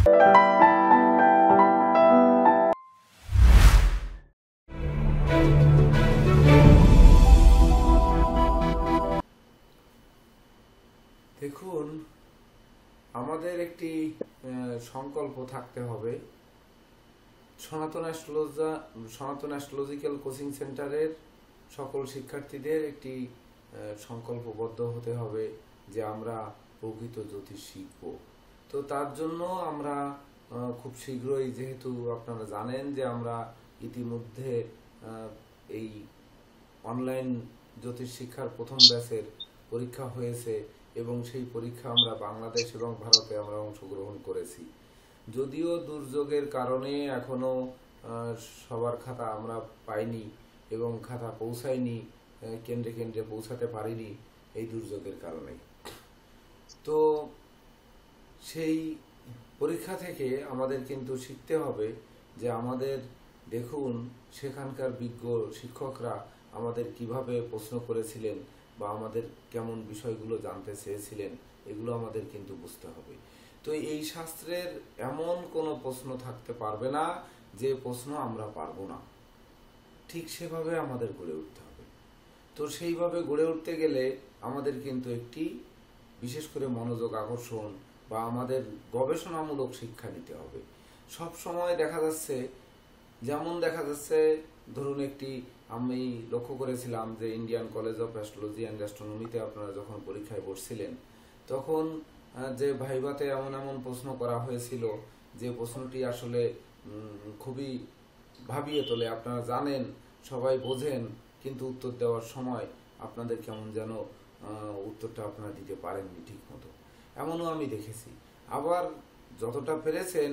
দেখুন, আমাদের একটি সংকল্প থাকতে হবে। সনাতন অ্যাস্ট্রোলজিক্যাল কোচিং সেন্টারের সকল শিক্ষার্থীদের একটি সংকল্পবদ্ধ হতে হবে যে আমরা প্রকৃত জ্যোতিষ শিখব। তো তার জন্য আমরা খুব শীঘ্রই, যেহেতু আপনারা জানেন যে আমরা ইতিমধ্যে এই অনলাইন জ্যোতিষ শিক্ষার প্রথম ব্যাচের পরীক্ষা হয়েছে এবং সেই পরীক্ষা আমরা বাংলাদেশ এবং ভারতে আমরা অংশগ্রহণ করেছি। যদিও দুর্যোগের কারণে এখনো সবার খাতা আমরা পাইনি এবং খাতা পৌঁছায়নি, কেন্দ্রে কেন্দ্রে পৌঁছাতে পারিনি এই দুর্যোগের কারণে। তো সেই পরীক্ষা থেকে আমাদের কিন্তু শিখতে হবে যে আমাদের, দেখুন, সেখানকার বিজ্ঞ শিক্ষকরা আমাদের কিভাবে প্রশ্ন করেছিলেন বা আমাদের কেমন বিষয়গুলো জানতে চেয়েছিলেন, এগুলো আমাদের কিন্তু বুঝতে হবে। তো এই শাস্ত্রের এমন কোনো প্রশ্ন থাকতে পারবে না যে প্রশ্ন আমরা পারবো না, ঠিক সেভাবে আমাদের গড়ে উঠতে হবে। তো সেইভাবে গড়ে উঠতে গেলে আমাদের কিন্তু একটি বিশেষ করে মনোযোগ আকর্ষণ বা আমাদের গবেষণামূলক শিক্ষা নিতে হবে। সব সময় দেখা যাচ্ছে, ধরুন আমি লক্ষ্য করেছিলাম যে Indian College of Astrology and অ্যাস্ট্রোনমিতে আপনারা যখন পরীক্ষায় বসছিলেন, তখন যে ভাইভাতে এমন এমন প্রশ্ন করা হয়েছিল যে প্রশ্নটি আসলে খুবই ভাবিয়ে তোলে। আপনারা জানেন, সবাই বোঝেন, কিন্তু উত্তর দেওয়ার সময় আপনাদের কেমন যেন উত্তরটা আপনারা দিতে পারেননি ঠিক মতো, এমনও আমি দেখেছি। আবার যতটা পেরেছেন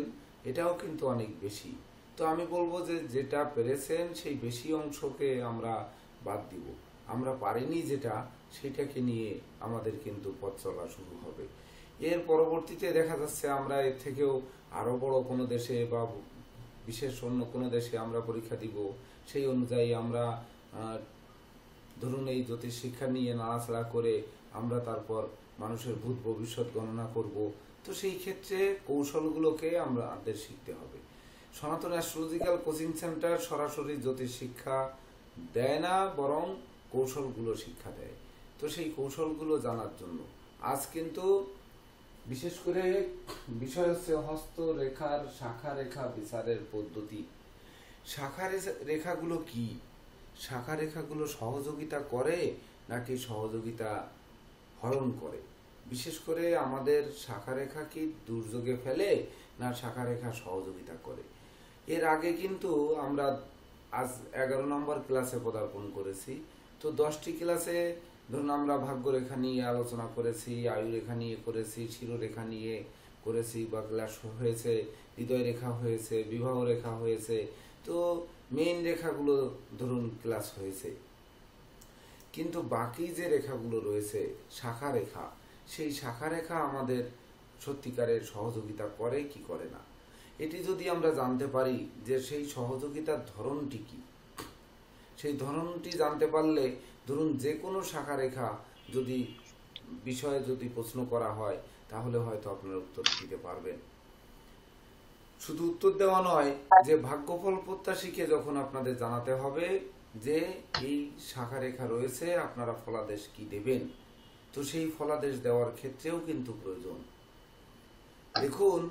এটাও কিন্তু অনেক বেশি। তো আমি বলবো যে যেটা পেরেছেন সেই বেশি অংশকে আমরা বাদ দিব, আমরা পারিনি যেটা, সেটাকে নিয়ে আমাদের কিন্তু পথ চলা শুরু হবে। এর পরবর্তীতে দেখা যাচ্ছে আমরা এর থেকেও আরো বড় কোনো দেশে বা বিশেষ অন্য কোনো দেশে আমরা পরীক্ষা দিব। সেই অনুযায়ী আমরা ধরুন এই জ্যোতিষ শিক্ষা নিয়ে নাড়াচাড়া করে আমরা তারপর মানুষের ভূত ভবিষ্যৎ গণনা করব। তো সেই ক্ষেত্রে কৌশলগুলোকে আমাদের শিখতে হবে। সনাতন অ্যাস্ট্রোলজিক্যাল কোচিং সেন্টার সরাসরি জ্যোতিষ শিক্ষা দেয় না, বরং কৌশলগুলো শিক্ষা দেয়। তো সেই কৌশলগুলো জানার জন্য আজ কিন্তু বিশেষ করে বিষয় হচ্ছে হস্তরেখার শাখা রেখা বিচারের পদ্ধতি। শাখা রেখাগুলো কি? শাখা রেখাগুলো সহযোগিতা করে নাকি সহযোগিতা হরণ করে? বিশেষ করে আমাদের শাখা রেখা কি দুর্যোগে ফেলে না শাখা রেখা সহযোগিতা করে? এর আগে কিন্তু আমরা আজ 11 নম্বর ক্লাসে পদার্পণ করেছি। তো 10টি ক্লাসে ধরুন আমরা ভাগ্যরেখা নিয়ে আলোচনা করেছি, আয়ু রেখা নিয়ে করেছি, শিরোরেখা নিয়ে করেছি, বা ক্লাস হয়েছে, হৃদয় রেখা হয়েছে, বিবাহ রেখা হয়েছে। তো মেইন রেখাগুলো ধরুন ক্লাস হয়েছে, কিন্তু বাকি যে রেখাগুলো রয়েছে শাখা রেখা, সেই শাখা রেখা আমাদের সত্যিকারের সহযোগিতা করে কি করে না, এটি যদি আমরা জানতে পারি যে সেই সহযোগিতার ধরনটি কি, সেই ধরনটি জানতে পারলে ধরুন যে কোনো শাখা রেখা যদি বিষয়ে যদি প্রশ্ন করা হয় তাহলে হয়তো আপনারা উত্তর দিতে পারবেন। শুধু উত্তর দেওয়া নয়, যে ভাগ্যফল প্রত্যাশীকে যখন আপনাদের জানাতে হবে যে এই শাখা রেখা রয়েছে, আপনারা ফলাদেশ কি দেবেন, তো সেই ফলাদেশ দেওয়ার ক্ষেত্রেও কিন্তু প্রয়োজন। দেখুন,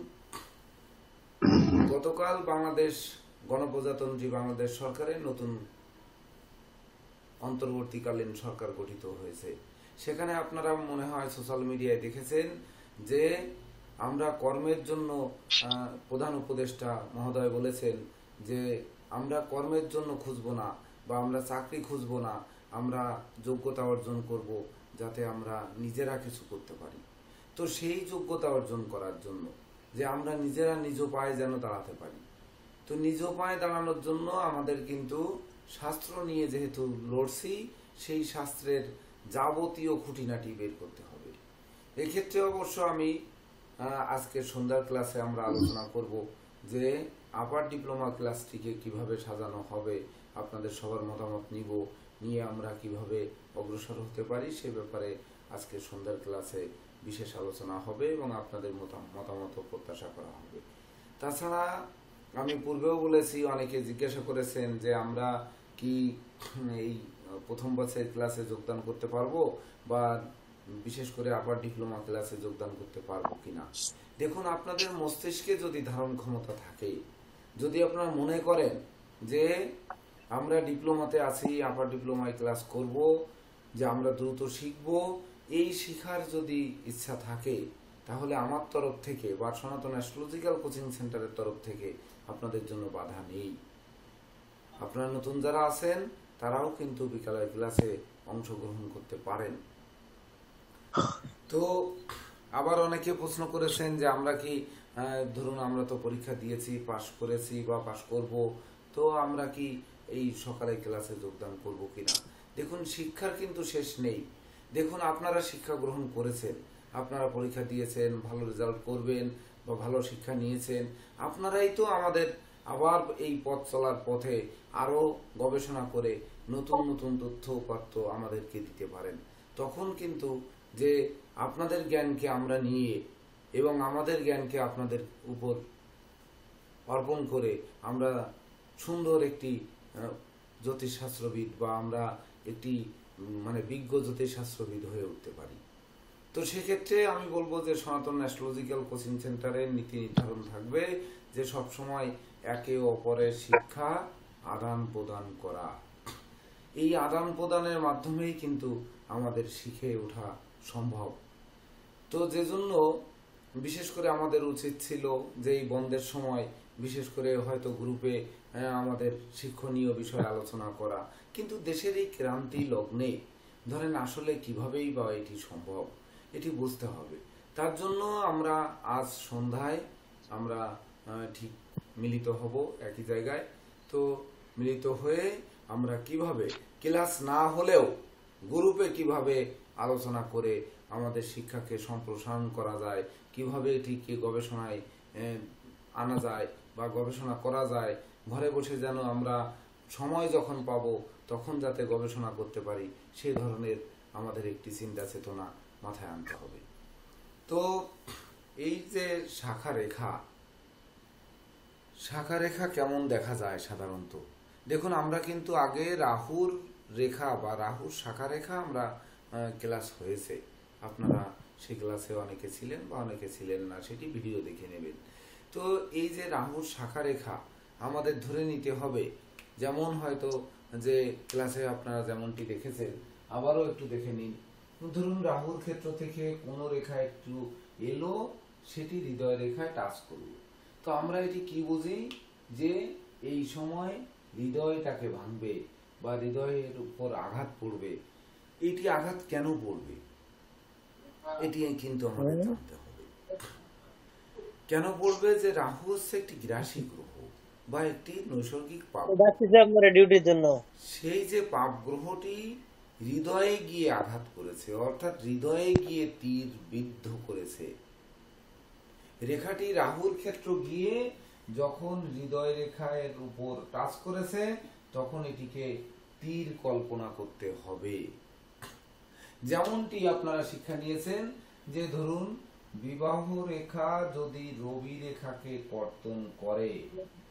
গতকাল বাংলাদেশ গণপ্রজাতন্ত্রী বাংলাদেশ সরকারের নতুন অন্তর্বর্তীকালীন সরকার গঠিত হয়েছে। সেখানে আপনারা মনে হয় সোশ্যাল মিডিয়ায় দেখেছেন যে আমরা কর্মের জন্য প্রধান উপদেষ্টা মহোদয় বলেছেন যে আমরা কর্মের জন্য খুঁজবো না বা আমরা চাকরি খুঁজবো না, আমরা যোগ্যতা অর্জন করব যাতে আমরা নিজেরা কিছু করতে পারি। তো সেই যোগ্যতা অর্জন করার জন্য যে আমরা নিজেরা নিজ পায়ে যেন দাঁড়াতে পারি, তো নিজ পায়ে দাঁড়ানোর জন্য আমাদের কিন্তু শাস্ত্র নিয়ে যেহেতু লড়ছি, সেই শাস্ত্রের যাবতীয় খুঁটিনাটি বের করতে হবে। এক্ষেত্রে অবশ্য আমি আজকে সন্ধ্যার ক্লাসে আমরা আলোচনা করব যে আপার ডিপ্লোমা ক্লাসটিকে কিভাবে সাজানো হবে, আপনাদের সবার মতামত নিয়ে আমরা কিভাবে অগ্রসর হতে পারি সে ব্যাপারে আজকে সন্ধ্যার ক্লাসে বিশেষ আলোচনা হবে এবং আপনাদের মতামত প্রত্যাশা করা হবে। তাছাড়া আমি পূর্বেও বলেছি, অনেকে জিজ্ঞাসা করেছেন যে আমরা কি এই প্রথম বছরের ক্লাসে যোগদান করতে পারবো বা বিশেষ করে আপার ডিপ্লোমা ক্লাসে যোগদান করতে পারবো কিনা। দেখুন, আপনাদের মস্তিষ্কে যদি ধারণ ক্ষমতা থাকে, যদি আপনারা মনে করেন যে আমরা ডিপ্লোমাতে আছি, আপার ডিপ্লোমায় ক্লাস করব, যে আমরা দ্রুত শিখব, এই শিখার যদি ইচ্ছা থাকে, তাহলে আমার তরফ থেকে বা সনাতন অ্যাস্ট্রোলজিক্যাল কোচিং সেন্টারের তরফ থেকে আপনাদের জন্য বাধা নেই। আপনারা নতুন যারা আছেন তারাও কিন্তু বিকালের ক্লাসে অংশগ্রহণ করতে পারেন। তো আবার অনেকে প্রশ্ন করেছেন যে আমরা কি ধরুন আমরা তো পরীক্ষা দিয়েছি, পাশ করেছি বা পাশ করব, তো আমরা কি এই সকালের ক্লাসে যোগদান করব কিনা। দেখুন, শিক্ষার কিন্তু শেষ নেই। দেখুন, আপনারা শিক্ষা গ্রহণ করেছেন, আপনারা পরীক্ষা দিয়েছেন, ভালো রেজাল্ট করবেন বা ভালো শিক্ষা নিয়েছেন, আপনারাই তো আমাদের আবার এই পথ চলার পথে আরও গবেষণা করে নতুন নতুন তথ্য উপাত্ত আমাদেরকে দিতে পারেন। তখন কিন্তু যে আপনাদের জ্ঞানকে আমরা নিয়ে এবং আমাদের জ্ঞানকে আপনাদের উপর অর্পণ করে আমরা সুন্দর একটি জ্যোতিষশাস্ত্রবিদ বা আমরা একটি বিজ্ঞ জ্যোতিষশাস্ত্রবিদ হয়ে উঠতে পারি। তো সেক্ষেত্রে আমি বলবো যে সনাতন অ্যাস্ট্রোলজিক্যাল কোচিং সেন্টারের নীতি নির্ধারণ থাকবে যে সবসময় একে অপরের শিক্ষা আদান প্রদান করা। এই আদান প্রদানের মাধ্যমেই কিন্তু আমাদের শিখে ওঠা সম্ভব। তো যে জন্য বিশেষ করে আমাদের উচিত ছিল যে এই বন্ধের সময় বিশেষ করে হয়তো গ্রুপে আমাদের শিক্ষণীয় বিষয়ে আলোচনা করা, কিন্তু দেশের এই ক্রান্তি লগ্নে ধরেন আসলে কিভাবেই বা এটি সম্ভব, এটি বুঝতে হবে। তার জন্য আমরা আজ সন্ধ্যায় আমরা ঠিক মিলিত হব একই জায়গায়। তো মিলিত হয়ে আমরা কিভাবে ক্লাস না হলেও গ্রুপে কিভাবে আলোচনা করে আমাদের শিক্ষাকে সম্প্রসারণ করা যায়, কিভাবে এটিকে গবেষণায় আনা যায় বা গবেষণা করা যায়, ঘরে বসে যেন আমরা সময় যখন পাবো তখন যাতে গবেষণা করতে পারি, সেই ধরনের আমাদের একটি চিন্তা চেতনা মাথায় আনতে হবে। তো এই যে শাখা রেখা কেমন দেখা যায় সাধারণত, দেখুন আমরা কিন্তু আগে রাহুর রেখা বা রাহুর শাখা রেখা আমরা ক্লাস হয়েছে, আপনারা সেই ক্লাসে অনেকে ছিলেন বা অনেকে ছিলেন না, সেটি ভিডিও দেখে নেবেন। তো এই যে রাহুর শাখা রেখা আমাদের ধরে নিতে হবে, যেমন হয়তো যে ক্লাসে আপনারা যেমনটি দেখেছেন আবারও একটু দেখে নিন। ধরুন রাহুর ক্ষেত্র থেকে কোনো রেখা একটু এলো, সেটি হৃদয় রেখায় টাচ করল। তো আমরা এটি কি বুঝি যে এই সময় হৃদয়টাকে ভাঙবে বা হৃদয়ের উপর আঘাত পড়বে। এটি আঘাত কেন পড়বে এটি কিন্তু আমাদের জানতে হবে। কেন পড়বে? যে রাহু হচ্ছে একটি গ্রাসী গ্রহ বা একটি নৈসর্গিক পাপ। সেই যে পাপ গ্রহটি হৃদয়ে গিয়ে আঘাত করেছে, অর্থাৎ হৃদয়ে গিয়ে তীর বিদ্ধ করেছে। রেখাটি রাহুর ক্ষেত্র গিয়ে যখন হৃদয় রেখার উপর টাচ করেছে তখন এটিকে তীর কল্পনা করতে হবে। যেমনটি আপনারা শিক্ষা নিয়েছেন যে ধরুন বিবাহ রেখা যদি রবি রেখাকে কর্তন করে,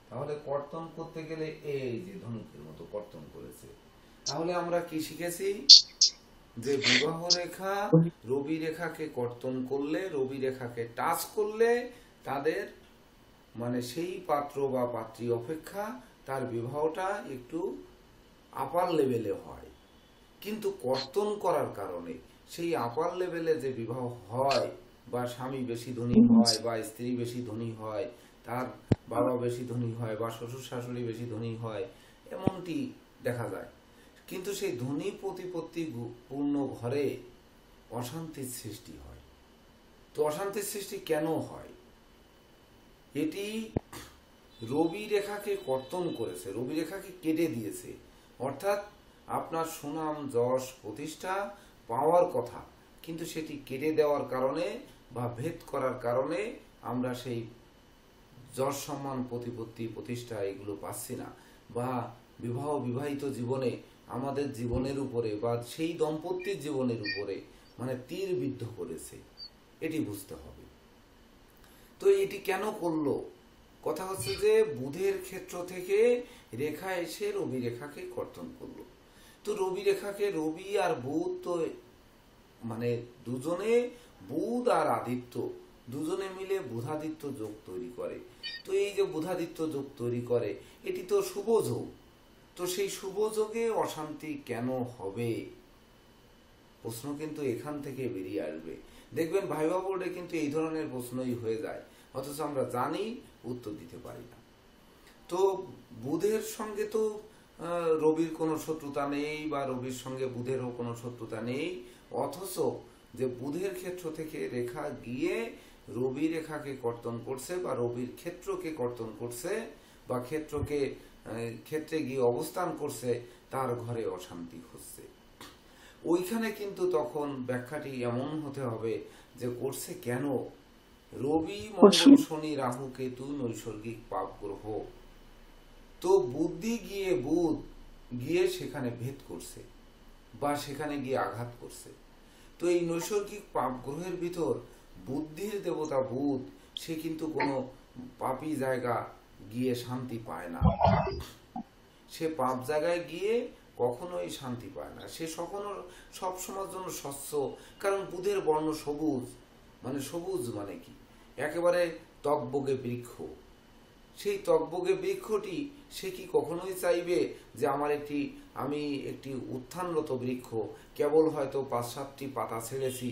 তাহলে কর্তন করতে গেলে এই যে ধনুকের মতো কর্তন করেছে। তাহলে আমরা কি শিখেছি যে বিবাহ রেখা রবি রেখাকে কর্তন করলে, রবি রেখাকে টাচ করলে তাদের সেই পাত্র বা পাত্রী অপেক্ষা তার বিবাহটা একটু আপার লেভেলে হয়। কিন্তু কর্তন করার কারণে সেই আপার লেভেলে যে বিবাহ হয় বা স্বামী বেশি ধনী হয় বা স্ত্রী বেশি ধনী হয়, তার বাবা বেশি ধনী হয় বা শ্বশুর শাশুড়ি বেশি ধনী হয়, এমনটি দেখা যায়। কিন্তু সেই ধনী প্রতিপত্তি পূর্ণ ঘরে অশান্তির সৃষ্টি হয়। তো অশান্তির সৃষ্টি কেন হয়? এটি রবি রেখাকে কর্তন করেছে, রবি রেখাকে কেটে দিয়েছে। অর্থাৎ আপনার সুনাম যশ প্রতিষ্ঠা পাওয়ার কথা, কিন্তু সেটি কেটে দেওয়ার কারণে বা ভেদ করার কারণে আমরা সেই যশ সম্মান প্রতিপত্তি প্রতিষ্ঠা এগুলো পাচ্ছি না, বা বিবাহিত জীবনে আমাদের জীবনের উপরে বা সেই দম্পতির জীবনের উপরে তীর বিদ্ধ করেছে। এটি বুঝতে হবে। তো এটি কেন করলো? কথা হচ্ছে যে বুধের ক্ষেত্র থেকে রেখা এসে রবি রেখাকে কর্তন করলো। তো রবি রেখাকে, রবি আর বুধ তো মানে দুজনে, বুধ আর আদিত্য দুজনে মিলে বুধাদিত্য যোগ তৈরি করে। তো এই যে বুধাদিত্য যোগ তৈরি করে, এটি তো শুভ যোগ। তো সেই শুভ যোগে অশান্তি কেন হবে? প্রশ্ন কিন্তু এখান থেকে বেরিয়ে আসবে। দেখবেন ভাইবা বোর্ডে কিন্তু এই ধরনের প্রশ্নই হয়ে যায়, অথচ আমরা জানি উত্তর দিতে পারি না। তো বুধের সঙ্গে তো রবির কোনো শত্রুতা নেই, বা রবির সঙ্গে বুধেরও কোনো শত্রুতা নেই, অথচ যে বুধের ক্ষেত্র থেকে রেখা গিয়ে রবি রেখাকে কর্তন করছে, বা রবির ক্ষেত্রকে কর্তন করছে, বা ক্ষেত্রে গিয়ে অবস্থান করছে, তার ঘরে অশান্তি হচ্ছে। ওইখানে কিন্তু তখন ব্যাখ্যাটি এমন হতে হবে যে করছে কেন? রবি, মঙ্গল, শনি, রাহু, কেতু নৈসর্গিক পাপ গ্রহ। তো বুধ গিয়ে সেখানে ভেদ করছে, বা সেখানে গিয়ে আঘাত করছে। তো এই নৈসর্গিক পাপ গ্রহের ভিতর বুদ্ধির দেবতা বুধ, সে কিন্তু কোনো পাপী জায়গা গিয়ে শান্তি পায় না। সে পাপ জায়গায় গিয়ে কখনোই শান্তি পায় না। সে সব সময়ের জন্য স্বচ্ছ, কারণ বুধের বর্ণ সবুজ। সবুজ মানে কি? একেবারে তকবগে বৃক্ষ। সেই তকবগে বৃক্ষটি সে কি কখনোই চাইবে যে আমি একটি উত্থানরত বৃক্ষ, কেবল হয়তো 5-7টি পাতা ছেড়েছি,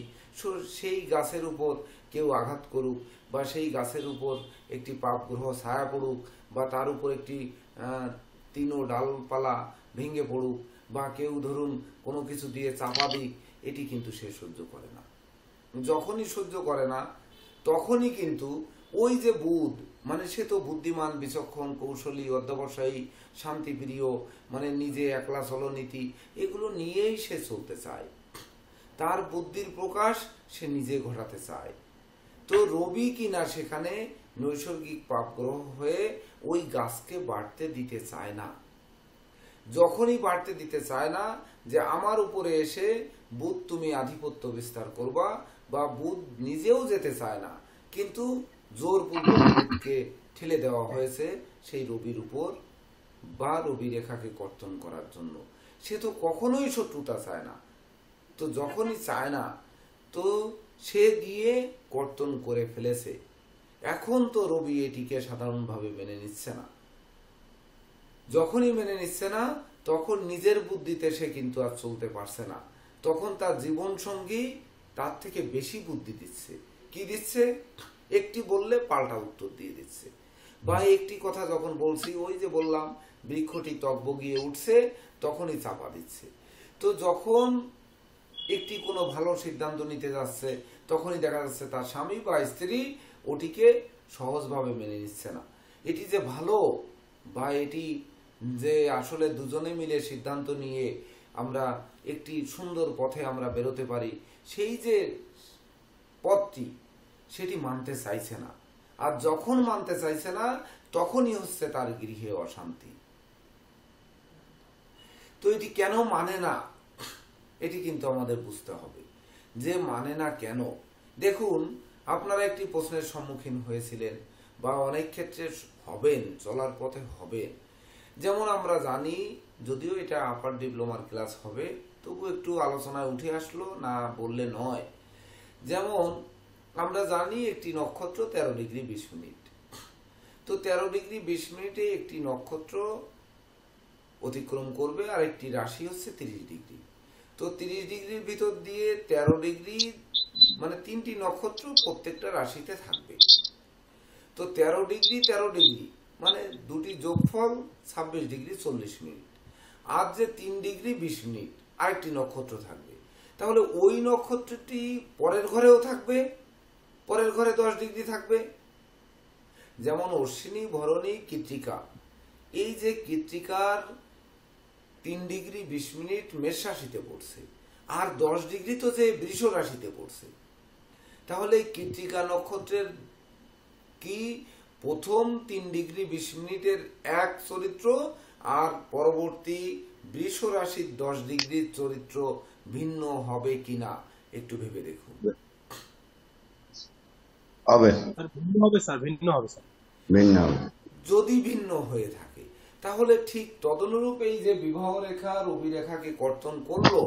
সেই গাছের উপর কেউ আঘাত করুক, বা সেই গাছের উপর একটি পাপ গ্রহ ছায়া পড়ুক, বা তার উপর একটি তিনো ডালপালা ভেঙে পড়ুক, বা কেউ ধরুন কোনো কিছু দিয়ে চাপা দিক, এটি কিন্তু সে সহ্য করে না। যখনই সহ্য করে না, তখনই কিন্তু ওই যে বুধ, সে তো বুদ্ধিমান, বিচক্ষণ, কৌশলী, অধ্যবসায়ী, শান্তিপ্রিয়, নিজে একলা চলনীতি, এগুলো নিয়েই সে চলতে চায়। তার বুদ্ধির প্রকাশ সে নিজে ঘটাতে চায়। তো রবি কিনা সেখানে নৈসর্গিক পাপ গ্রহ হয়ে ওই গাছকে বাড়তে দিতে চায় না। যখনই বাড়তে দিতে চায় না, যে আমার উপরে এসে বুধ তুমি আধিপত্য বিস্তার করবা, বা বুধ নিজেও যেতে চায় না, কিন্তু জোরপূর্বক বুধকে ঠেলে দেওয়া হয়েছে সেই রবির উপর, বা রবি রেখাকে কর্তন করার জন্য। সে তো কখনোই শত্রুতা চায় না। তো যখনই চায় না, তো সে গিয়ে কর্তন করে ফেলেছে। এখন তো রবি এটিকে সাধারণভাবে মেনে নিচ্ছে না। যখনই মেনে নিচ্ছে না, তখন নিজের বুদ্ধিতে সে কিন্তু আর চলতে পারছে না। তখন তার জীবন সঙ্গী তার থেকে বেশি বুদ্ধি দিচ্ছে। কি দিচ্ছে? একটি বললে পাল্টা উত্তর দিয়ে দিচ্ছে। বা একটি কথা যখন বলছি, ওই যে বললাম বৃক্ষটি তকবগিয়ে উঠছে, তখনই চাপা দিচ্ছে। তো যখন একটি কোনো ভালো সিদ্ধান্ত নিতে যাচ্ছে, তখনই দেখা যাচ্ছে তার স্বামী বা স্ত্রী ওটিকে সহজভাবে মেনে নিচ্ছে না। এটি যে ভালো, বা এটি যে আসলে দুজনে মিলে সিদ্ধান্ত নিয়ে আমরা একটি সুন্দর পথে আমরা বেরোতে পারি, সেই যে পথটি, সেটি মানতে চাইছে না। আর যখন মানতে চাইছে না, তখনই হচ্ছে তার গৃহে অশান্তি। তো এটি কেন মানে না, এটি কিন্তু আমাদের বুঝতে হবে যে মানে না কেন। দেখুন, আপনারা একটি প্রশ্নের সম্মুখীন হয়েছিলেন, বা অনেক ক্ষেত্রে হবেন, চলার পথে হবেন। যেমন আমরা জানি, যদিও এটা আপার ডিপ্লোমার ক্লাস হবে, তবু একটু আলোচনায় উঠে আসলো, না বললে নয়। যেমন আমরা জানি একটি নক্ষত্র 13°20'। তো 13°20' একটি নক্ষত্র অতিক্রম করবে, আর একটি রাশি হচ্ছে 30°। তো 30°-র ভিতর দিয়ে 13°, 3টি নক্ষত্র প্রত্যেকটা রাশিতে থাকবে। তো 13°, দুটি যোগফল 26°40'। আর যে 3°20', আরেকটি নক্ষত্র থাকবে। তাহলে ওই নক্ষত্রটি পরের ঘরেও থাকবে, পরের ঘরে 10° থাকবে। যেমন অশ্বিনী, ভরণী, কৃত্তিকা, এই যে কৃত্তিকার 3°20' মেষ রাশিতে পড়ছে, আর 10° তো যে বৃষ রাশিতে পড়ছে। তাহলে কৃত্তিকা নক্ষত্রের কি প্রথম 3°20' এক চরিত্র, আর পরবর্তী বৃষ রাশির 10°র চরিত্র ভিন্ন হবে কিনা একটু ভেবে দেখুন। হবে। স্যার ভিন্ন হবে, স্যার ভিন্ন হবে স্যার। ভিন্ন হবে। যদি ভিন্ন হয়ে থাকে তাহলে ঠিক তদনুরূপ এই যে বিবাহ রেখা রবি রেখাকে কর্তন করলো,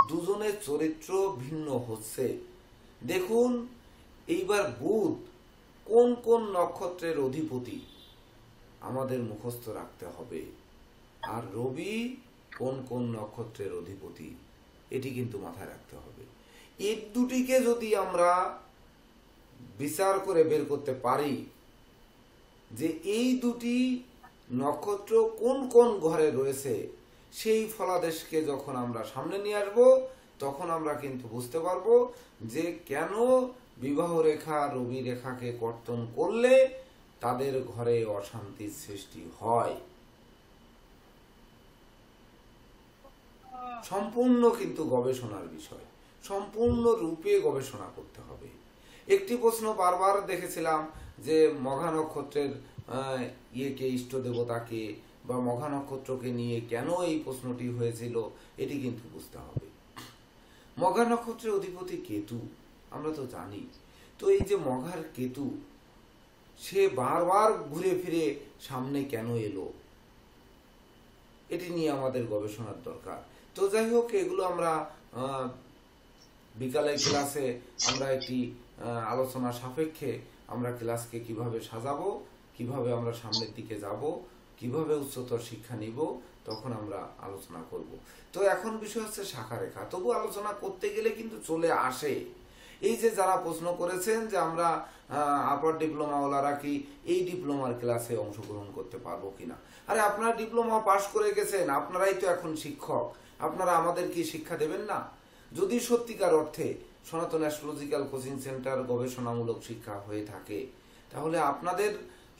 দুজনের চরিত্র ভিন্ন হচ্ছে। দেখুন, এইবার বুধ কোন কোন নক্ষত্রের অধিপতি আমাদের মুখস্থ রাখতে হবে, আর রবি কোন কোন নক্ষত্রের অধিপতি এটি কিন্তু মাথায় রাখতে হবে। এই দুটিকে যদি আমরা বিচার করে বের করতে পারি যে এই দুটি নক্ষত্র কোন কোন ঘরে রয়েছে, সেই ফলাদেশকে যখন আমরা সামনে নিয়ে আসব, তখন আমরা কিন্তু বুঝতে পারবো যে কেন বিবাহ রেখা রবি রেখাকে কর্তন করলে তাদের ঘরে অশান্তির সৃষ্টি হয়। সম্পূর্ণ কিন্তু গবেষণার বিষয়, সম্পূর্ণ রূপে গবেষণা করতে হবে। একটি প্রশ্ন বারবার দেখেছিলাম যে মঘা নক্ষত্রের ইয়েকে ইষ্ট দেবতাকে বা মঘা নক্ষত্রকে নিয়ে কেন এই প্রশ্নটি হয়েছিল, এটি কিন্তু বুঝতে হবে। মঘা নক্ষত্রের অধিপতি কেতু, আমরা তো জানি। তো এই যে মঘার কেতু, সে বারবার ঘুরে ফিরে সামনে কেন এলো, এটি নিয়ে আমাদের গবেষণার দরকার। তো যাই হোক, এগুলো আমরা বিকালের ক্লাসে আমরা একটি আলোচনা সাপেক্ষে আমরা ক্লাসকে কিভাবে সাজাবো, কিভাবে আমরা সামনের দিকে যাব, কিভাবে উচ্চতর শিক্ষা নিব, তখন আমরা আলোচনা করব। তো এখন বিষয় হচ্ছে শাখা রেখা। তবু আলোচনা করতে গেলে কিন্তু চলে আসে এই যে যারা প্রশ্ন করেছেন যে আমরা আপার ডিপ্লোমাওয়ালারা কি এই ডিপ্লোমার ক্লাসে অংশগ্রহণ করতে পারবো কিনা। আরে আপনারা ডিপ্লোমা পাশ করে গেছেন, আপনারাই তো এখন শিক্ষক, আপনারা আমাদের কি শিক্ষা দেবেন না? যদি সত্যিকার অর্থে সনাতন অ্যাস্ট্রোলজিক্যাল কোচিং সেন্টার গবেষণামূলক শিক্ষা হয়ে থাকে, তাহলে আপনাদের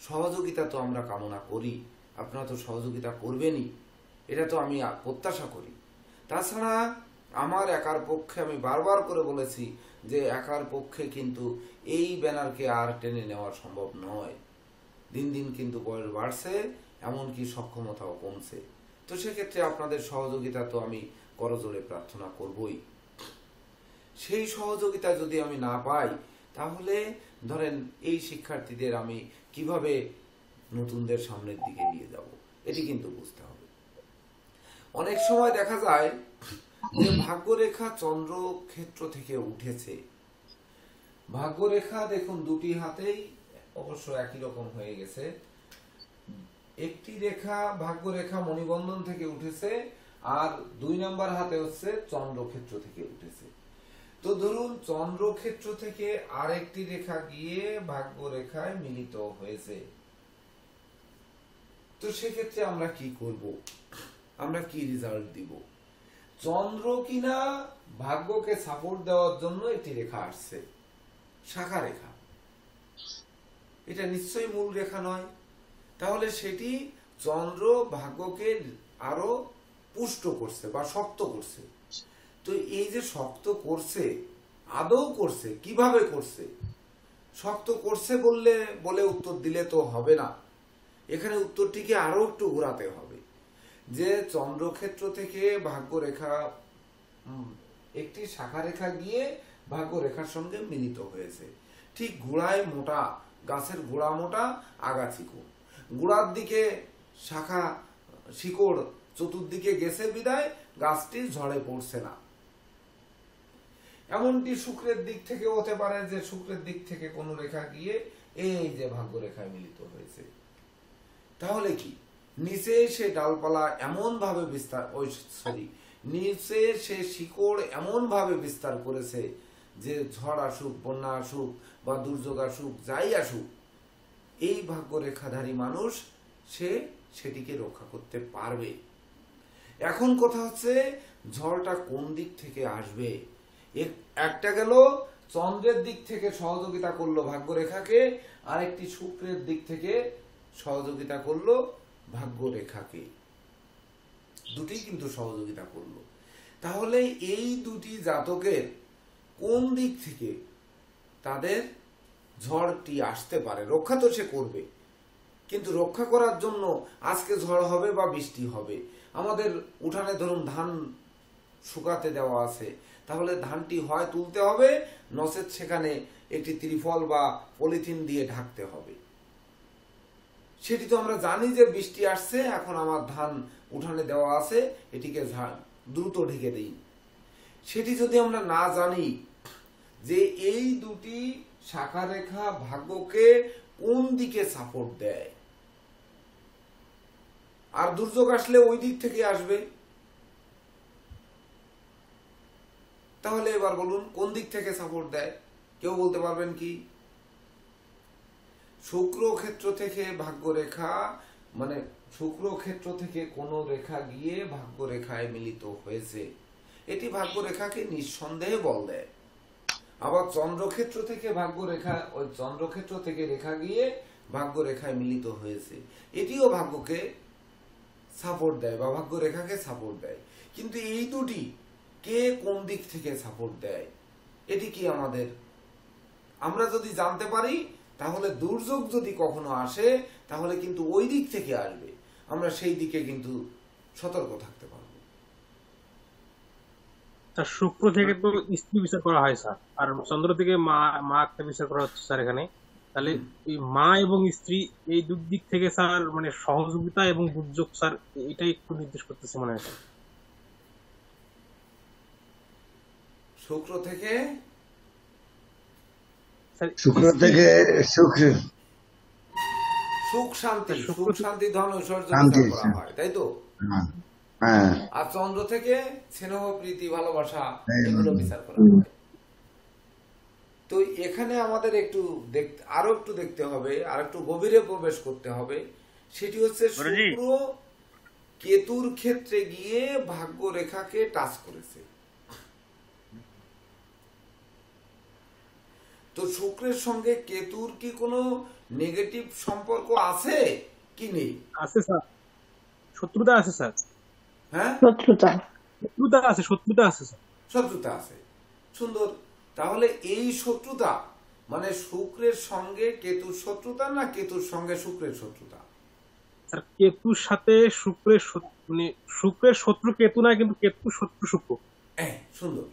সহযোগিতা তো আমরা কামনা করি, আপনারা তো সহযোগিতা করবেনই, এটা তো আমি প্রত্যাশা করি। তাছাড়া আমার একার পক্ষে, আমি বারবার করে বলেছি যে একার পক্ষে কিন্তু এই ব্যানারকে আর টেনে নেওয়া সম্ভব নয়। দিন দিন কিন্তু বয়স বাড়ছে, এমনকি সক্ষমতাও কমছে। তো সেক্ষেত্রে আপনাদের সহযোগিতা তো আমি করজোড়ে প্রার্থনা করবই। সেই সহযোগিতা যদি আমি না পাই, তাহলে ধরেন এই শিক্ষার্থীদের আমি কিভাবে নতুনদের সামনের দিকে নিয়ে যাব, এটি কিন্তু বুঝতে হবে। অনেক সময় দেখা যায় যে ভাগ্যরেখা চন্দ্র ক্ষেত্র থেকে উঠেছে। ভাগ্যরেখা দেখুন দুটি হাতেই অবশ্য একই রকম হয়ে গেছে। একটি রেখা ভাগ্যরেখা মণিবন্ধন থেকে উঠেছে, আর 2 নম্বর হাতে হচ্ছে চন্দ্রক্ষেত্র থেকে উঠেছে। তো ধরুন চন্দ্রক্ষেত্র থেকে আরেকটি রেখা গিয়ে ভাগ্যরেখায় মিলিত হয়েছে। তো সেক্ষেত্রে আমরা কি করব, আমরা কি রেজাল্ট দিব? চন্দ্র কিনা ভাগ্যকে সাপোর্ট দেওয়ার জন্য একটি রেখা আসছে, শাখা রেখা, এটা নিশ্চয়ই মূল রেখা নয়। তাহলে সেটি চন্দ্র ভাগ্যকে আরো পুষ্ট করছে বা শক্ত করছে। তো এই যে শক্ত করছে, আদৌ করছে কিভাবে করছে? শক্ত করছে বলে উত্তর দিলে তো হবে না, এখানে উত্তরটিকে আরো একটু ঘোরাতে হবে। যে চন্দ্রক্ষেত্র থেকে ভাগ্যরেখা একটি শাখা রেখা গিয়ে ভাগ্যরেখার সঙ্গে মিলিত হয়েছে। ঠিক গোড়ায় মোটা, গাছের গোড়া মোটা, আগা চিকন, গোড়ার দিকে শাখা শিকড় চতুর্দিকে গেছে বিদায় গাছটি ঝড়ে পড়ছে না। এমনটি শুক্রের দিক থেকে হতে পারে যে শুক্রের দিক থেকে কোনো রেখা গিয়ে এই যে ভাগ্যরেখায় মিলিত হয়েছে। তাহলে কি নিচে সে ডালপালা এমন ভাবে বিস্তার, নিচে সে শিকড় এমন ভাবে বিস্তার করেছে যে ঝড় আসুক, বন্যা আসুক বা দুর্যোগ আসুক, যাই আসুক, এই ভাগ্যরেখাধারী মানুষ সে সেটিকে রক্ষা করতে পারবে। এখন কথা হচ্ছে ঝড়টা কোন দিক থেকে আসবে। একটা গেল চন্দ্রের দিক থেকে সহযোগিতা করলো ভাগ্যরেখাকে, আর একটি শুক্রের দিক থেকে সহযোগিতা করলো ভাগ্যরেখাকে, দুটি কিন্তু সহযোগিতা করলো। তাহলে এই দুটি জাতকের কোন দিক থেকে তাদের ঝড়টি আসতে পারে, রক্ষা তো সে করবে, কিন্তু রক্ষা করার জন্য আজকে ঝড় হবে বা বৃষ্টি হবে, আমাদের উঠানে ধরুন ধান শুকাতে দেওয়া আছে, তাহলে ধানটি হয় তুলতে হবে, নচেত সেখানে একটি ত্রিফল বা পলিথিন দিয়ে ঢাকতে হবে। সেটি তো আমরা জানি যে বৃষ্টি আসছে, এখন আমার ধান উঠানে দেওয়া আছে, এটিকে দ্রুত ঢেকে দিই। সেটি যদি আমরা না জানি যে এই দুটি শাখা রেখা ভাগ্যকে কোন দিকে সাপোর্ট দেয়, আর দুর্যোগ আসলে ওই দিক থেকে আসবে, তাহলে এবার বলুন কোন দিক থেকে সাপোর্ট দেয়? কেউ বলতে পারবেন কি? শুক্র ক্ষেত্র থেকে ভাগ্য রেখা, মানে শুক্র ক্ষেত্র থেকে কোন রেখা গিয়ে ভাগ্য রেখায় মিলিত হয়েছে, এটি ভাগ্য রেখাকে নিঃসন্দেহে বল দেয়। আবার চন্দ্রক্ষেত্র থেকে ভাগ্য রেখা, ওই চন্দ্রক্ষেত্র থেকে রেখা গিয়ে ভাগ্য রেখায় মিলিত হয়েছে, এটিও ভাগ্যকে সাপোর্ট দেয় বা ভাগ্য রেখাকে সাপোর্ট দেয়। কিন্তু এই দুটি কে কোন দিক থেকে সাপোর্ট দেয়, এটি কি আমাদের, আমরা যদি জানতে পারি তাহলে দুর্যোগ যদি কখনো আসে তাহলে কিন্তু ওই দিক থেকে আসবে, আমরা সেই দিকে কিন্তু সতর্ক থাকতে পারবো। শুক্র থেকে তো স্ত্রী বিচার করা হয় স্যার, আর চন্দ্র থেকে মা মা একটা বিচার করা হচ্ছে স্যার এখানে। তাহলে এই মা এবং স্ত্রী এই দুই দিক থেকে স্যার মানে সহযোগিতা এবং দুর্যোগ স্যার এটাই একটু নির্দেশ করতেছে মনে হয় শুক্র থেকে শুক্র থেকে সুখ শান্তি, সুখ শান্তি ধন ঐশ্বর্য শান্তি, বিচার করা হয়, তাই তো? হ্যাঁ, আর চন্দ্র থেকে স্নেহ প্রীতি ভালোবাসা এই এগুলো বিচার করা হয়। তো এখানে আমাদের একটু আরো একটু দেখতে হবে, আর একটু গভীরে প্রবেশ করতে হবে। সেটি হচ্ছে শুক্র কেতুর ক্ষেত্রে গিয়ে ভাগ্য রেখাকে টাচ করেছে। তো শুক্রের সঙ্গে কেতুর কি কোনো নেগেটিভ সম্পর্ক আছে কি নেই? আছে স্যার, শত্রুতা আছে স্যার। হ্যাঁ, শত্রুতা আছে স্যার। শত্রুতা আছে, সুন্দর। তাহলে এই শত্রুতা মানে শুক্রের সঙ্গে কেতুর শত্রুতা না কেতুর সঙ্গে শুক্রের শত্রুতা? স্যার কেতুর সাথে শুক্রের মানে শুক্রের শত্রু কেতু না, কিন্তু কেতুর শত্রু শুক্র। সুন্দর।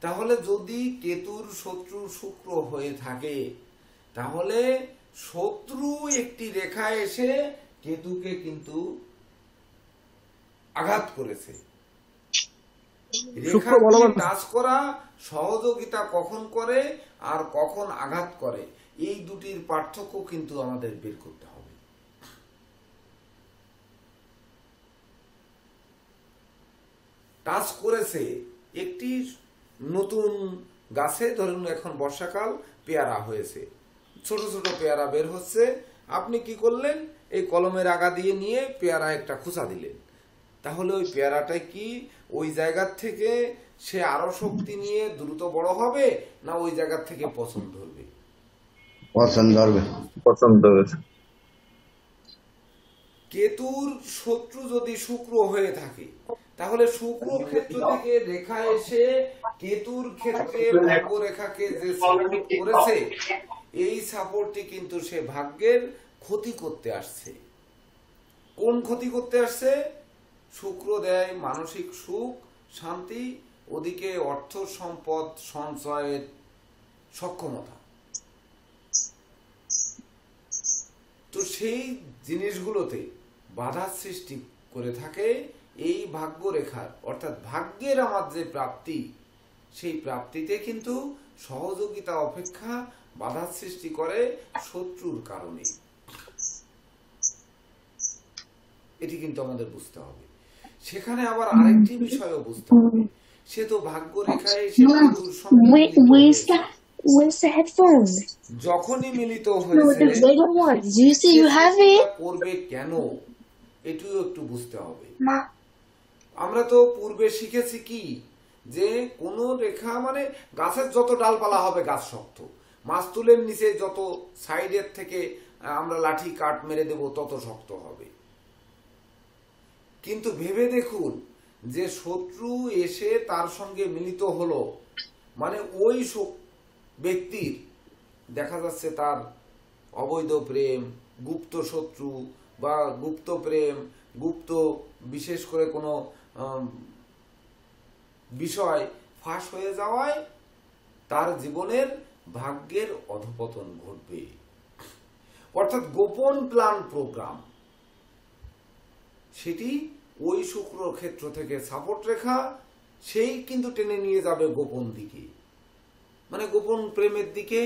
তাহলে যদি কেতুর শত্রু শুক্র হয়ে থাকে তাহলে শত্রু একটি রেখা এসে কেতুকে কিন্তু আঘাত করেছে। রেখা টাচ করা সহযোগিতা কখন করে আর কখন আঘাত করে, এই দুটির পার্থক্য কিন্তু আমাদের বের করতে হবে। টাচ করেছে একটি নতুন গাছে, ধরুন এখন বর্ষাকাল, পেয়ারা হয়েছে, ছোট ছোট পেয়ারা বের হচ্ছে, আপনি কি করলেন, এই কলমের আগা দিয়ে নিয়ে পেয়ারা একটা খোঁচা দিলেন, তাহলে ওই পেয়ারাটা কি ওই জায়গার থেকে সে আরো শক্তি নিয়ে দ্রুত বড় হবে না ওই জায়গার থেকে পছন্দ ধরবে? পছন্দ হবে। কেতুর শত্রু যদি শুক্র হয়ে থাকে তাহলে শুক্র ক্ষেত্র থেকে রেখা এসে কেতুর ক্ষেত্রে ভাগ্য রেখাকে যে সাপোর্ট করেছে, এই সাপোর্টটি কিন্তু সে ভাগ্যের ক্ষতি করতে আসছে। কোন ক্ষতি করতে আসছে? শুক্র দেয় মানসিক সুখ শান্তি, ওদিকে অর্থ সম্পদ সঞ্চয়ের সক্ষমতা। তো সেই জিনিসগুলোতে বাধার সৃষ্টি করে থাকে এই ভাগ্য রেখার, অর্থাৎ ভাগ্যের আমার যে প্রাপ্তি, সেই প্রাপ্তিতে কিন্তু সহযোগিতা অপেক্ষা বাধার সৃষ্টি করে শত্রুর কারণে। এটি কিন্তু আমাদের বুঝতে হবে। সেখানে আবার আরেকটি বিষয়ও বুঝতে হবে, সে তো ভাগ্য রেখায় যখনই মিলিত হয়েছে করবে কেন, এটিও একটু বুঝতে হবে। আমরা তো পূর্বে শিখেছি কি, যে কোন রেখা মানে গাছের যত ডালপালা হবে গাছ শক্ত, মাস্তুলের নিচে যত সাইডের থেকে আমরা লাঠি কাট মেরে দেব তত শক্ত হবে। কিন্তু ভেবে দেখুন যে শত্রু এসে তার সঙ্গে মিলিত হলো, মানে ওই ব্যক্তির দেখা যাচ্ছে তার অবৈধ প্রেম, গুপ্ত শত্রু বা গুপ্ত প্রেম, গুপ্ত বিশেষ করে কোনো বিষয় ফাঁস হয়ে যাওয়ায় তার জীবনের ভাগ্যের অধপতন ঘটবে। অর্থাৎ গোপন প্ল্যান প্রোগ্রাম সেটি ওই শুক্র ক্ষেত্র থেকে সাপোর্ট রেখা সেই কিন্তু টেনে নিয়ে যাবে গোপন দিকে, মানে গোপন প্রেমের দিকে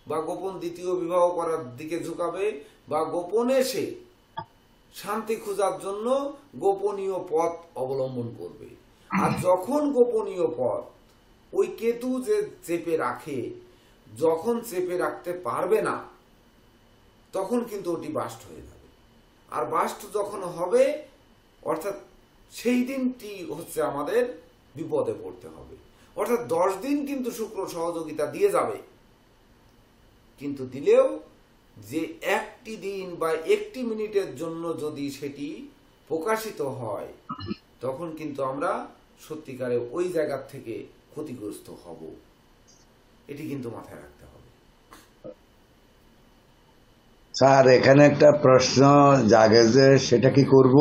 বা গোপন দ্বিতীয় বিবাহ করার দিকে ঝুঁকাবে, বা গোপনে সে শান্তি খোঁজার জন্য গোপনীয় পথ অবলম্বন করবে। আর যখন গোপনীয় পথ ওই কেতু যে চেপে রাখে, যখন চেপে রাখতে পারবে না তখন কিন্তু ওটি বাস্ট হয়ে যাবে। আর বাস্ট যখন হবে অর্থাৎ সেই দিনটি হচ্ছে আমাদের বিপদে পড়তে হবে। অর্থাৎ 10 দিন কিন্তু শুক্র সহযোগিতা দিয়ে যাবে, কিন্তু দিলেও যে একটি দিন বা একটি মিনিটের জন্য যদি সেটি প্রকাশিত হয় তখন কিন্তু আমরা সত্যিকারে ওই জায়গা থেকে ক্ষতিগ্রস্ত হব। এটি কিন্তু মাথায় রাখতে হবে। স্যার এখানে একটা প্রশ্ন জাগে যে সেটা কি করব?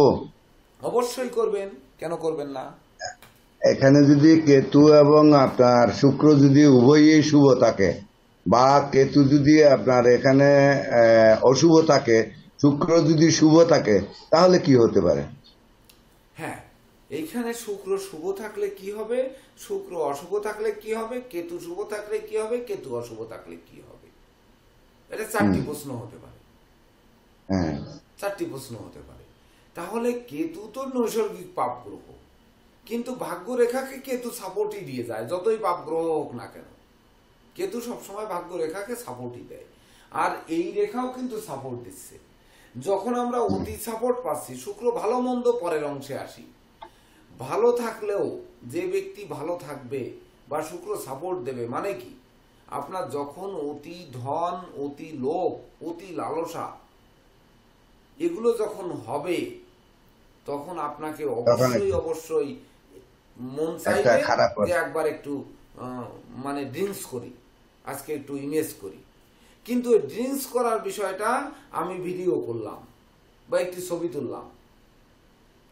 অবশ্যই করবেন, কেন করবেন না। এখানে যদি কেতু এবং আপনার শুক্র যদি উভয়ই শুভ থাকে, বা কেতু যদি আপনার এখানে অশুভ থাকে, শুক্র যদি শুভ থাকে, তাহলে কি হতে পারে? হ্যাঁ, এইখানে শুক্র শুভ থাকলে কি হবে, শুক্র অশুভ থাকলে কি হবে, কেতু শুভ থাকলে কি হবে, কেতু অশুভ থাকলে কি হবে, এটা 4টি প্রশ্ন হতে পারে। হ্যাঁ, 4টি প্রশ্ন হতে পারে। তাহলে কেতু তো নৈসর্গিক পাপ গ্রহ, কিন্তু ভাগ্য রেখাকে কেতু সাপোর্টই দিয়ে যায়, যতই পাপ গ্রহ হোক না কেন কেতু সবসময় ভাগ্য রেখাকে সাপোর্টই দেয়। আর এই রেখাও কিন্তু সাপোর্ট দিচ্ছে। যখন আমরা অতি সাপোর্ট পাচ্ছি, শুক্র ভালো মন্দ পরের অংশে আসি, ভালো থাকলেও যে ব্যক্তি ভালো থাকবে বা শুক্র সাপোর্ট দেবে মানে কি, আপনার যখন অতি ধন, অতি লোভ, অতি লালসা এগুলো যখন হবে তখন আপনাকে অবশ্যই মন চাইবে যে একবার একটু মানে ড্রিঙ্কস করি, আজকে একটু ইমেজ করি। কিন্তু ড্রিঙ্কস করার বিষয়টা আমি ভিডিও করলাম বা একটি ছবি তুললাম,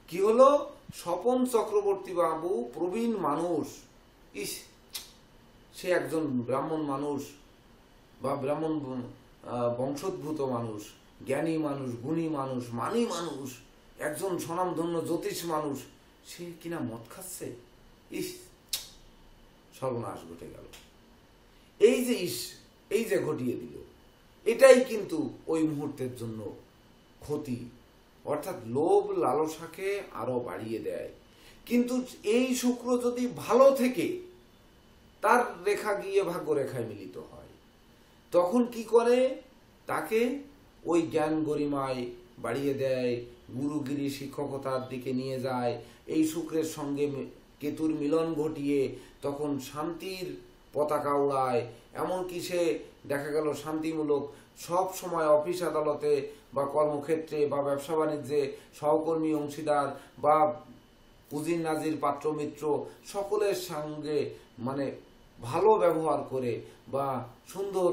কি হলো, স্বপন চক্রবর্তী বাবু প্রবীণ মানুষ, ইস সে একজন ব্রাহ্মণ মানুষ বা ব্রাহ্মণ বংশোদ্ভূত মানুষ, জ্ঞানী মানুষ, গুণী মানুষ, মানী মানুষ, একজন স্বনামধন্য জ্যোতিষ মানুষ, সে কিনা মদ খাচ্ছে, ইস সর্বনাশ ঘটে গেল। এই যে ঘটিয়ে দিল, এটাই কিন্তু ওই মুহূর্তের জন্য ক্ষতি। অর্থাৎ লোভ লালসাকে আরো বাড়িয়ে দেয়। কিন্তু এই শুক্র যদি ভালো থেকে তার রেখা গিয়ে ভাগ্য রেখায় মিলিত হয় তখন কি করে, তাকে ওই জ্ঞান গরিমায় বাড়িয়ে দেয়, গুরুগিরি শিক্ষকতার দিকে নিয়ে যায়। এই শুক্রের সঙ্গে কেতুর মিলন ঘটিয়ে তখন শান্তির পতাকা উড়ায়। এমনকি সে দেখা গেল শান্তিমূলক সব সময় অফিস আদালতে বা কর্মক্ষেত্রে বা ব্যবসা বাণিজ্যে সহকর্মী অংশীদার বা উজির নাজির পাত্র মিত্র সকলের সঙ্গে মানে ভালো ব্যবহার করে বা সুন্দর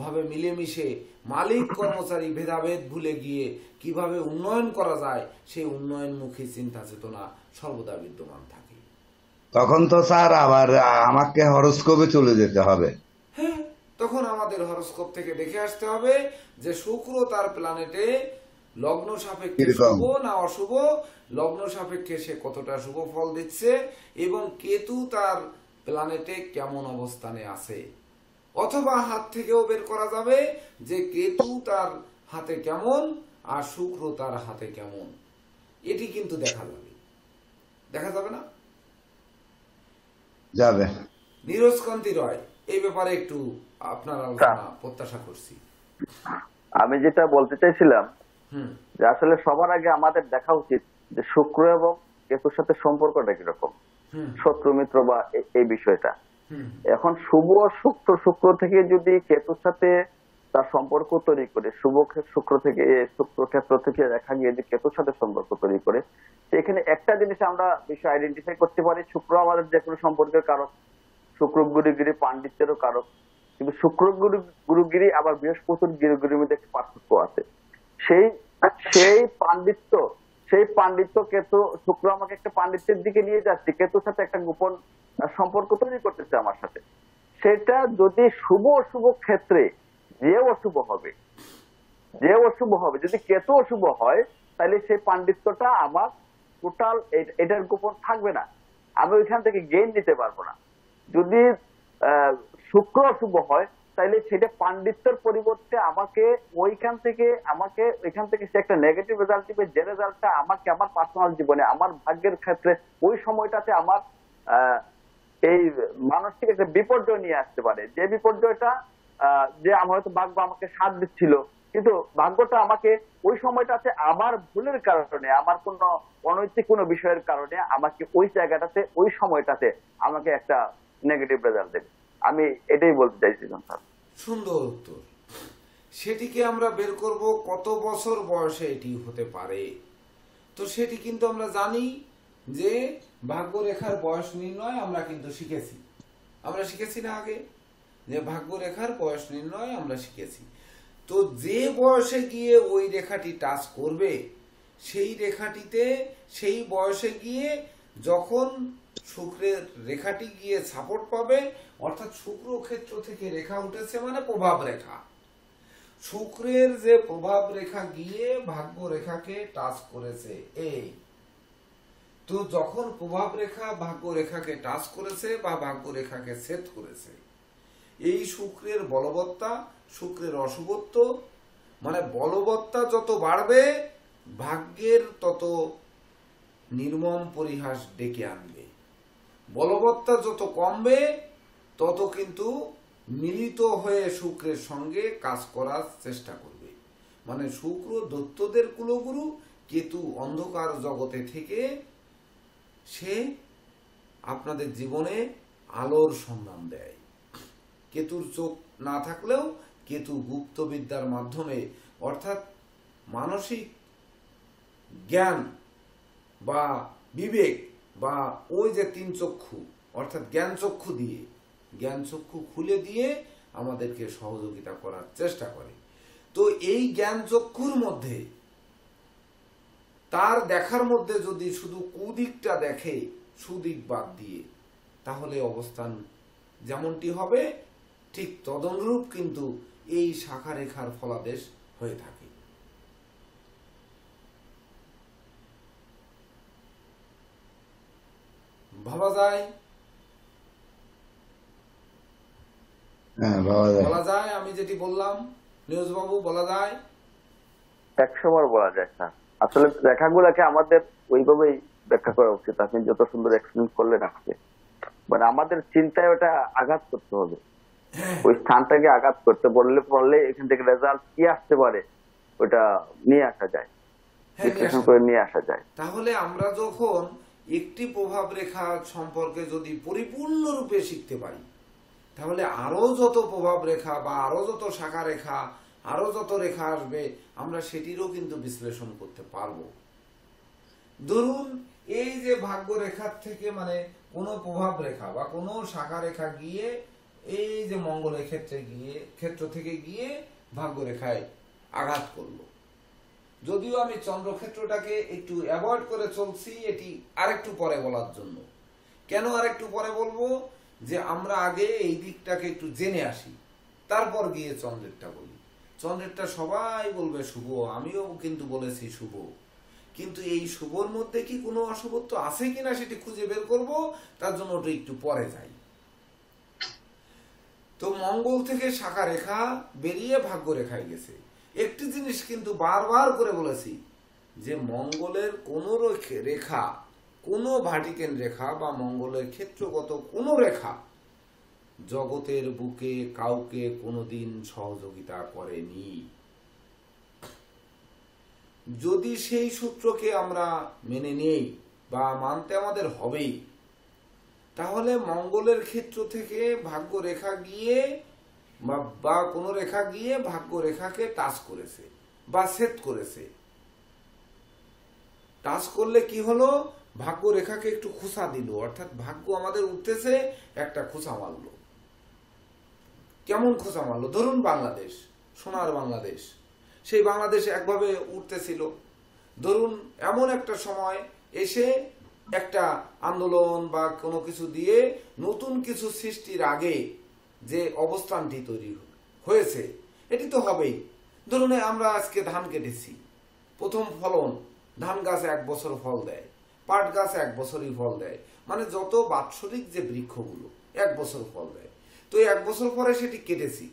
ভাবে মিলেমিশে মালিক কর্মচারী ভেদাভেদ ভুলে গিয়ে কিভাবে উন্নয়ন করা যায় সেই উন্নয়নমুখী চিন্তা চেতনা সর্বদা বিদ্যমান থাকে। তখন তো স্যার আবার আমাকে হরোস্কোপে চলে যেতে হবে। হ্যাঁ, তখন আমাদের হরোস্কোপ থেকে দেখে আসতে হবে যে শুক্র তার প্ল্যানেটে লগ্ন সাপেক্ষে শুভ না অশুভ, লগ্ন সাপেক্ষে সে কতটা শুভ ফল দিচ্ছে, এবং কেতু তার প্ল্যানেটে কেমন অবস্থানে আছে। অথবা হাত থেকেও বের করা যাবে যে কেতু তার হাতে কেমন আর শুক্র তার হাতে কেমন, এটি কিন্তু দেখা যাবে। দেখা যাবে না? যাবে। নীরজ কান্তি রয়, এই ব্যাপারে একটু আপনার আলোচনা প্রত্যাশা করছি। আমি যেটা বলতে চাইছিলাম যে আসলে সবার আগে আমাদের দেখা উচিত যে শুক্র এবং কেতুর সাথে সম্পর্কটা কিরকম, শত্রু মিত্র বা এই বিষয়টা। এখন শুভ শুক্র থেকে যদি কেতুর সাথে তার সম্পর্ক তৈরি করে, শুভ শুক্র থেকে শুক্র ক্ষেত্র থেকে দেখা গিয়ে যে কেতুর সাথে সম্পর্ক তৈরি করে, সেখানে একটা জিনিস আমরা বিষয় আইডেন্টিফাই করতে পারি, শুক্র আমাদের যে কোনো সম্পর্কের কারক, শুক্র গুরুগিরি পাণ্ডিত্যেরও কারক, কিন্তু শুক্র গুরুগিরি আবার বৃহস্পতির গুরুগিরির মধ্যে একটা পার্থক্য আছে। সেই পাণ্ডিত্য কেতু, শুক্র আমাকে একটা পাণ্ডিত্যের দিকে নিয়ে যাচ্ছে, কেতুর সাথে একটা গোপন সম্পর্ক তৈরি করতেছে আমার সাথে, সেটা যদি শুভ অশুভ ক্ষেত্রে যে অশুভ হবে, যদি কেতু অশুভ হয় তাহলে সেই পাণ্ডিত্যটা আমার টোটাল এটার উপর থাকবে না, আমি ওইখান থেকে গেইন নিতে পারবো না। যদি শুক্র অশুভ হয় তাহলে সেটা পাণ্ডিত্যের পরিবর্তে আমাকে ওইখান থেকে সে একটা নেগেটিভ রেজাল্ট দিবে, যে রেজাল্টটা আমাকে আমার পার্সোনাল জীবনে আমার ভাগ্যের ক্ষেত্রে ওই সময়টাতে আমার এই মানসিক একটা বিপর্যয় নিয়ে আসতে পারে। যে বিপর্যয়টা যে আমার হয়তো ভাগ্য আমাকে সাথ দিচ্ছিল, কিন্তু ভাগ্যটা আমাকে ওই সময়টাতে আমার ভুলের কারণে, আমার কোন অনৈতিক কোনো বিষয়ের কারণে আমাকে ওই জায়গাটাতে ওই সময়টাতে আমাকে একটা নেগেটিভ রেজাল্ট দেবে। আমি এটাই বলতে চাইছিলাম স্যার। সুন্দর উত্তর। সেটিকে আমরা বের করব কত বছর বয়সে এটি হতে পারে। তো সেটি কিন্তু আমরা জানি যে ভাগ্যরেখার বয়স নির্ণয় আমরা কিন্তু শিখেছি না আগে, যে ভাগ্যরেখার বয়স নির্ণয় আমরা শিখেছি। তো যে বয়সে গিয়ে ওই রেখাটি টাচ করবে, সেই বয়সে গিয়ে যখন শুক্রের রেখাটি গিয়ে সাপোর্ট পাবে, অর্থাৎ শুক্র ক্ষেত্র থেকে রেখা উঠেছে মানে প্রভাব রেখা, শুক্রের যে প্রভাব রেখা গিয়ে ভাগ্য রেখাকে টাচ করেছে এই, তো যখন প্রভাব রেখা ভাগ্য রেখাকে টাচ করেছে বা ভাগ্য রেখাকে ছেদ করেছে, এই শুক্রের বলবত্তা, শুক্রের অশুভত্ব, মানে বলবত্তা যত বাড়বে ভাগ্যের তত নির্মম পরিহাস ডেকে আনবে, বলবত্তা যত কমবে তত কিন্তু মিলিত হয়ে শুক্রের সঙ্গে কাজ করার চেষ্টা করবে। মানে শুক্র দৈত্যদের কুলগুরু, কেতু অন্ধকার জগতে থেকে সে আপনাদের জীবনে আলোর সন্ধান দেয়। কেতুর চোখ না থাকলেও কেতু গুপ্ত বিদ্যার মাধ্যমে, অর্থাৎ মানসিক জ্ঞান বা বিবেক বা ওই যে তিন চক্ষু, অর্থাৎ জ্ঞান চক্ষু খুলে দিয়ে আমাদেরকে সহযোগিতা করার চেষ্টা করে। তো এই জ্ঞান চক্ষুর মধ্যে তার দেখার মধ্যে যদি শুধু কুদিকটা দেখে সুদিক বাদ দিয়ে, তাহলে অবস্থান যেমনটি হবে ঠিক তদনুরূপ কিন্তু এই শাখা রেখার ফলাদেশ হয়ে থাকে। ভাবা যায়, বলা যায়, আমি যেটি বললাম নিউজ বাবু, বলা যায় 100 বার বলা যায় স্যার। আসলে রেখাগুলোকে আমাদের ওইভাবেই ব্যাখ্যা করা উচিত। আপনি যত সুন্দর এক্সপ্লেন করলেন আজকে, মানে আমাদের চিন্তায় ওটা আঘাত করতে হবে, ওই স্থানটাকে আঘাত করতে পারলে এখান থেকে রেজাল্ট কি আসতে পারে ওটা নিয়ে আসা যায়, বিশ্লেষণ করে নিয়ে আসা যায়। তাহলে আমরা যখন একটি প্রভাব রেখা সম্পর্কে যদি পরিপূর্ণরূপে শিখতে পারি, তাহলে আরো যত প্রভাব রেখা বা আরো যত শাখা রেখা, আরো যত রেখা আসবে আমরা সেটিরও কিন্তু বিশ্লেষণ করতে পারবো। ধরুন এই যে ভাগ্য রেখার থেকে মানে কোন প্রভাব রেখা বা কোন শাখা রেখা গিয়ে এই যে মঙ্গলের ক্ষেত্র থেকে গিয়ে ভাগ্য রেখায় আঘাত করলো। যদিও আমি চন্দ্রক্ষেত্রটাকে একটু অ্যাভয়েড করে চলছি এটি আরেকটু পরে বলার জন্য। কেন আরেকটু পরে বলবো, যে আমরা আগে এই দিকটাকে একটু জেনে আসি, তারপর গিয়ে চন্দ্রেরটা বলি। চন্দ্রেরটা সবাই বলবে শুভ, আমিও কিন্তু বলেছি শুভ, কিন্তু এই শুভর মধ্যে কি কোনো অশুভত্ব আছে কিনা সেটি খুঁজে বের করব, তার জন্য ওটা একটু পরে যাই। তো মঙ্গল থেকে শাখা রেখা বেরিয়ে ভাগ্য রেখায় গেছে। একটি জিনিস কিন্তু বারবার করে বলেছি, যে মঙ্গলের কোন রেখা, কোন ভার্টিক্যাল রেখা বা মঙ্গলের ক্ষেত্রগত কোন রেখা জগতের বুকে কাউকে কোনোদিন সহযোগিতা করেনি। যদি সেই সূত্রকে আমরা মেনে নেই বা মানতে আমাদের হবেই, তাহলে মঙ্গলের ক্ষেত্র থেকে ভাগ্য রেখা গিয়ে বা কোন রেখা গিয়ে ভাগ্য রেখাকে টাচ করেছে বা সেট করেছে। টাচ করলে কি হলো, ভাগ্য রেখাকে একটু খোঁচা দিল, অর্থাৎ ভাগ্য আমাদের উঠতেছে, একটা খোঁচা মারলো। কেমন খোঁচা মারলো? ধরুন বাংলাদেশ, সোনার বাংলাদেশ, সেই বাংলাদেশ একভাবে উঠতেছিল। ধরুন এমন একটা সময় এসে একটা আন্দোলন বা কোনো কিছু দিয়ে নতুন কিছু সৃষ্টির আগে যে অবস্থানটি তৈরি হয়েছে এটি তো হবেই। ধরুন আমরা আজকে ধান কেটেছি, প্রথম ফলন, ধান গাছ 1 বছর ফল দেয়, পাট গাছ 1 বছরই ফল দেয়, মানে যত বাৎসরিক যে বৃক্ষগুলো 1 বছর ফল দেয়। তো 1 বছর পরে সেটি কেটেছি,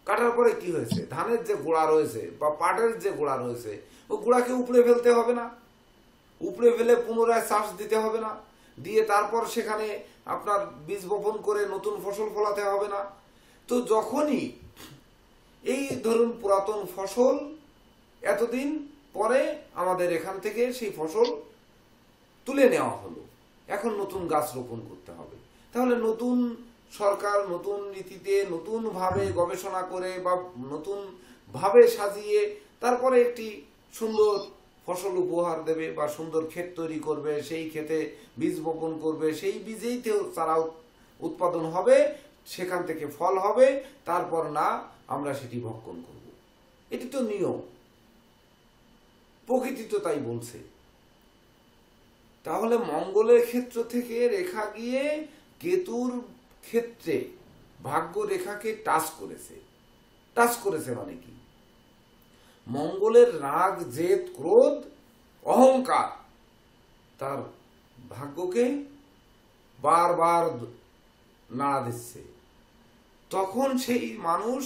কাটার পরে কি হয়েছে, ধানের যে গোড়া রয়েছে বা পাটের যে গোড়া রয়েছে ও গোড়াকে উপড়ে ফেলতে হবে না, উপড়ে ফেলে পুনরায় চাষ দিতে হবে না, দিয়ে তারপর সেখানে আপনার বীজ বপন করে নতুন ফসল ফলাতে হবে না। তো যখনই এই ধরুন পুরাতন ফসল এতদিন পরে আমাদের এখান থেকে সেই ফসল তুলে নেওয়া হলো, এখন নতুন গাছ রোপণ করতে হবে, তাহলে নতুন সরকার নতুন নীতিতে নতুন ভাবে গবেষণা করে বা নতুন ভাবে সাজিয়ে তারপরে একটি সুন্দর ফসল উপহার দেবে বা সুন্দর ক্ষেত তৈরি করবে, সেই ক্ষেতে বীজ বপন করবে, সেই বীজেই তো চারা উৎপাদন হবে, সেখান থেকে ফল হবে, তারপর না আমরা সেটি ভক্ষণ করব। এটি তো নিয়ম, প্রকৃতি তো তাই বলছে। তাহলে মঙ্গলের ক্ষেত্র থেকে রেখা গিয়ে কেতুর ক্ষেত্রে ভাগ্য রেখাকে টাচ করেছে। টাচ করেছে মানে কি, মঙ্গলের রাগ জেদ ক্রোধ অহংকার তার ভাগ্যকে বারবার নাড়া দিচ্ছে, তখন সেই মানুষ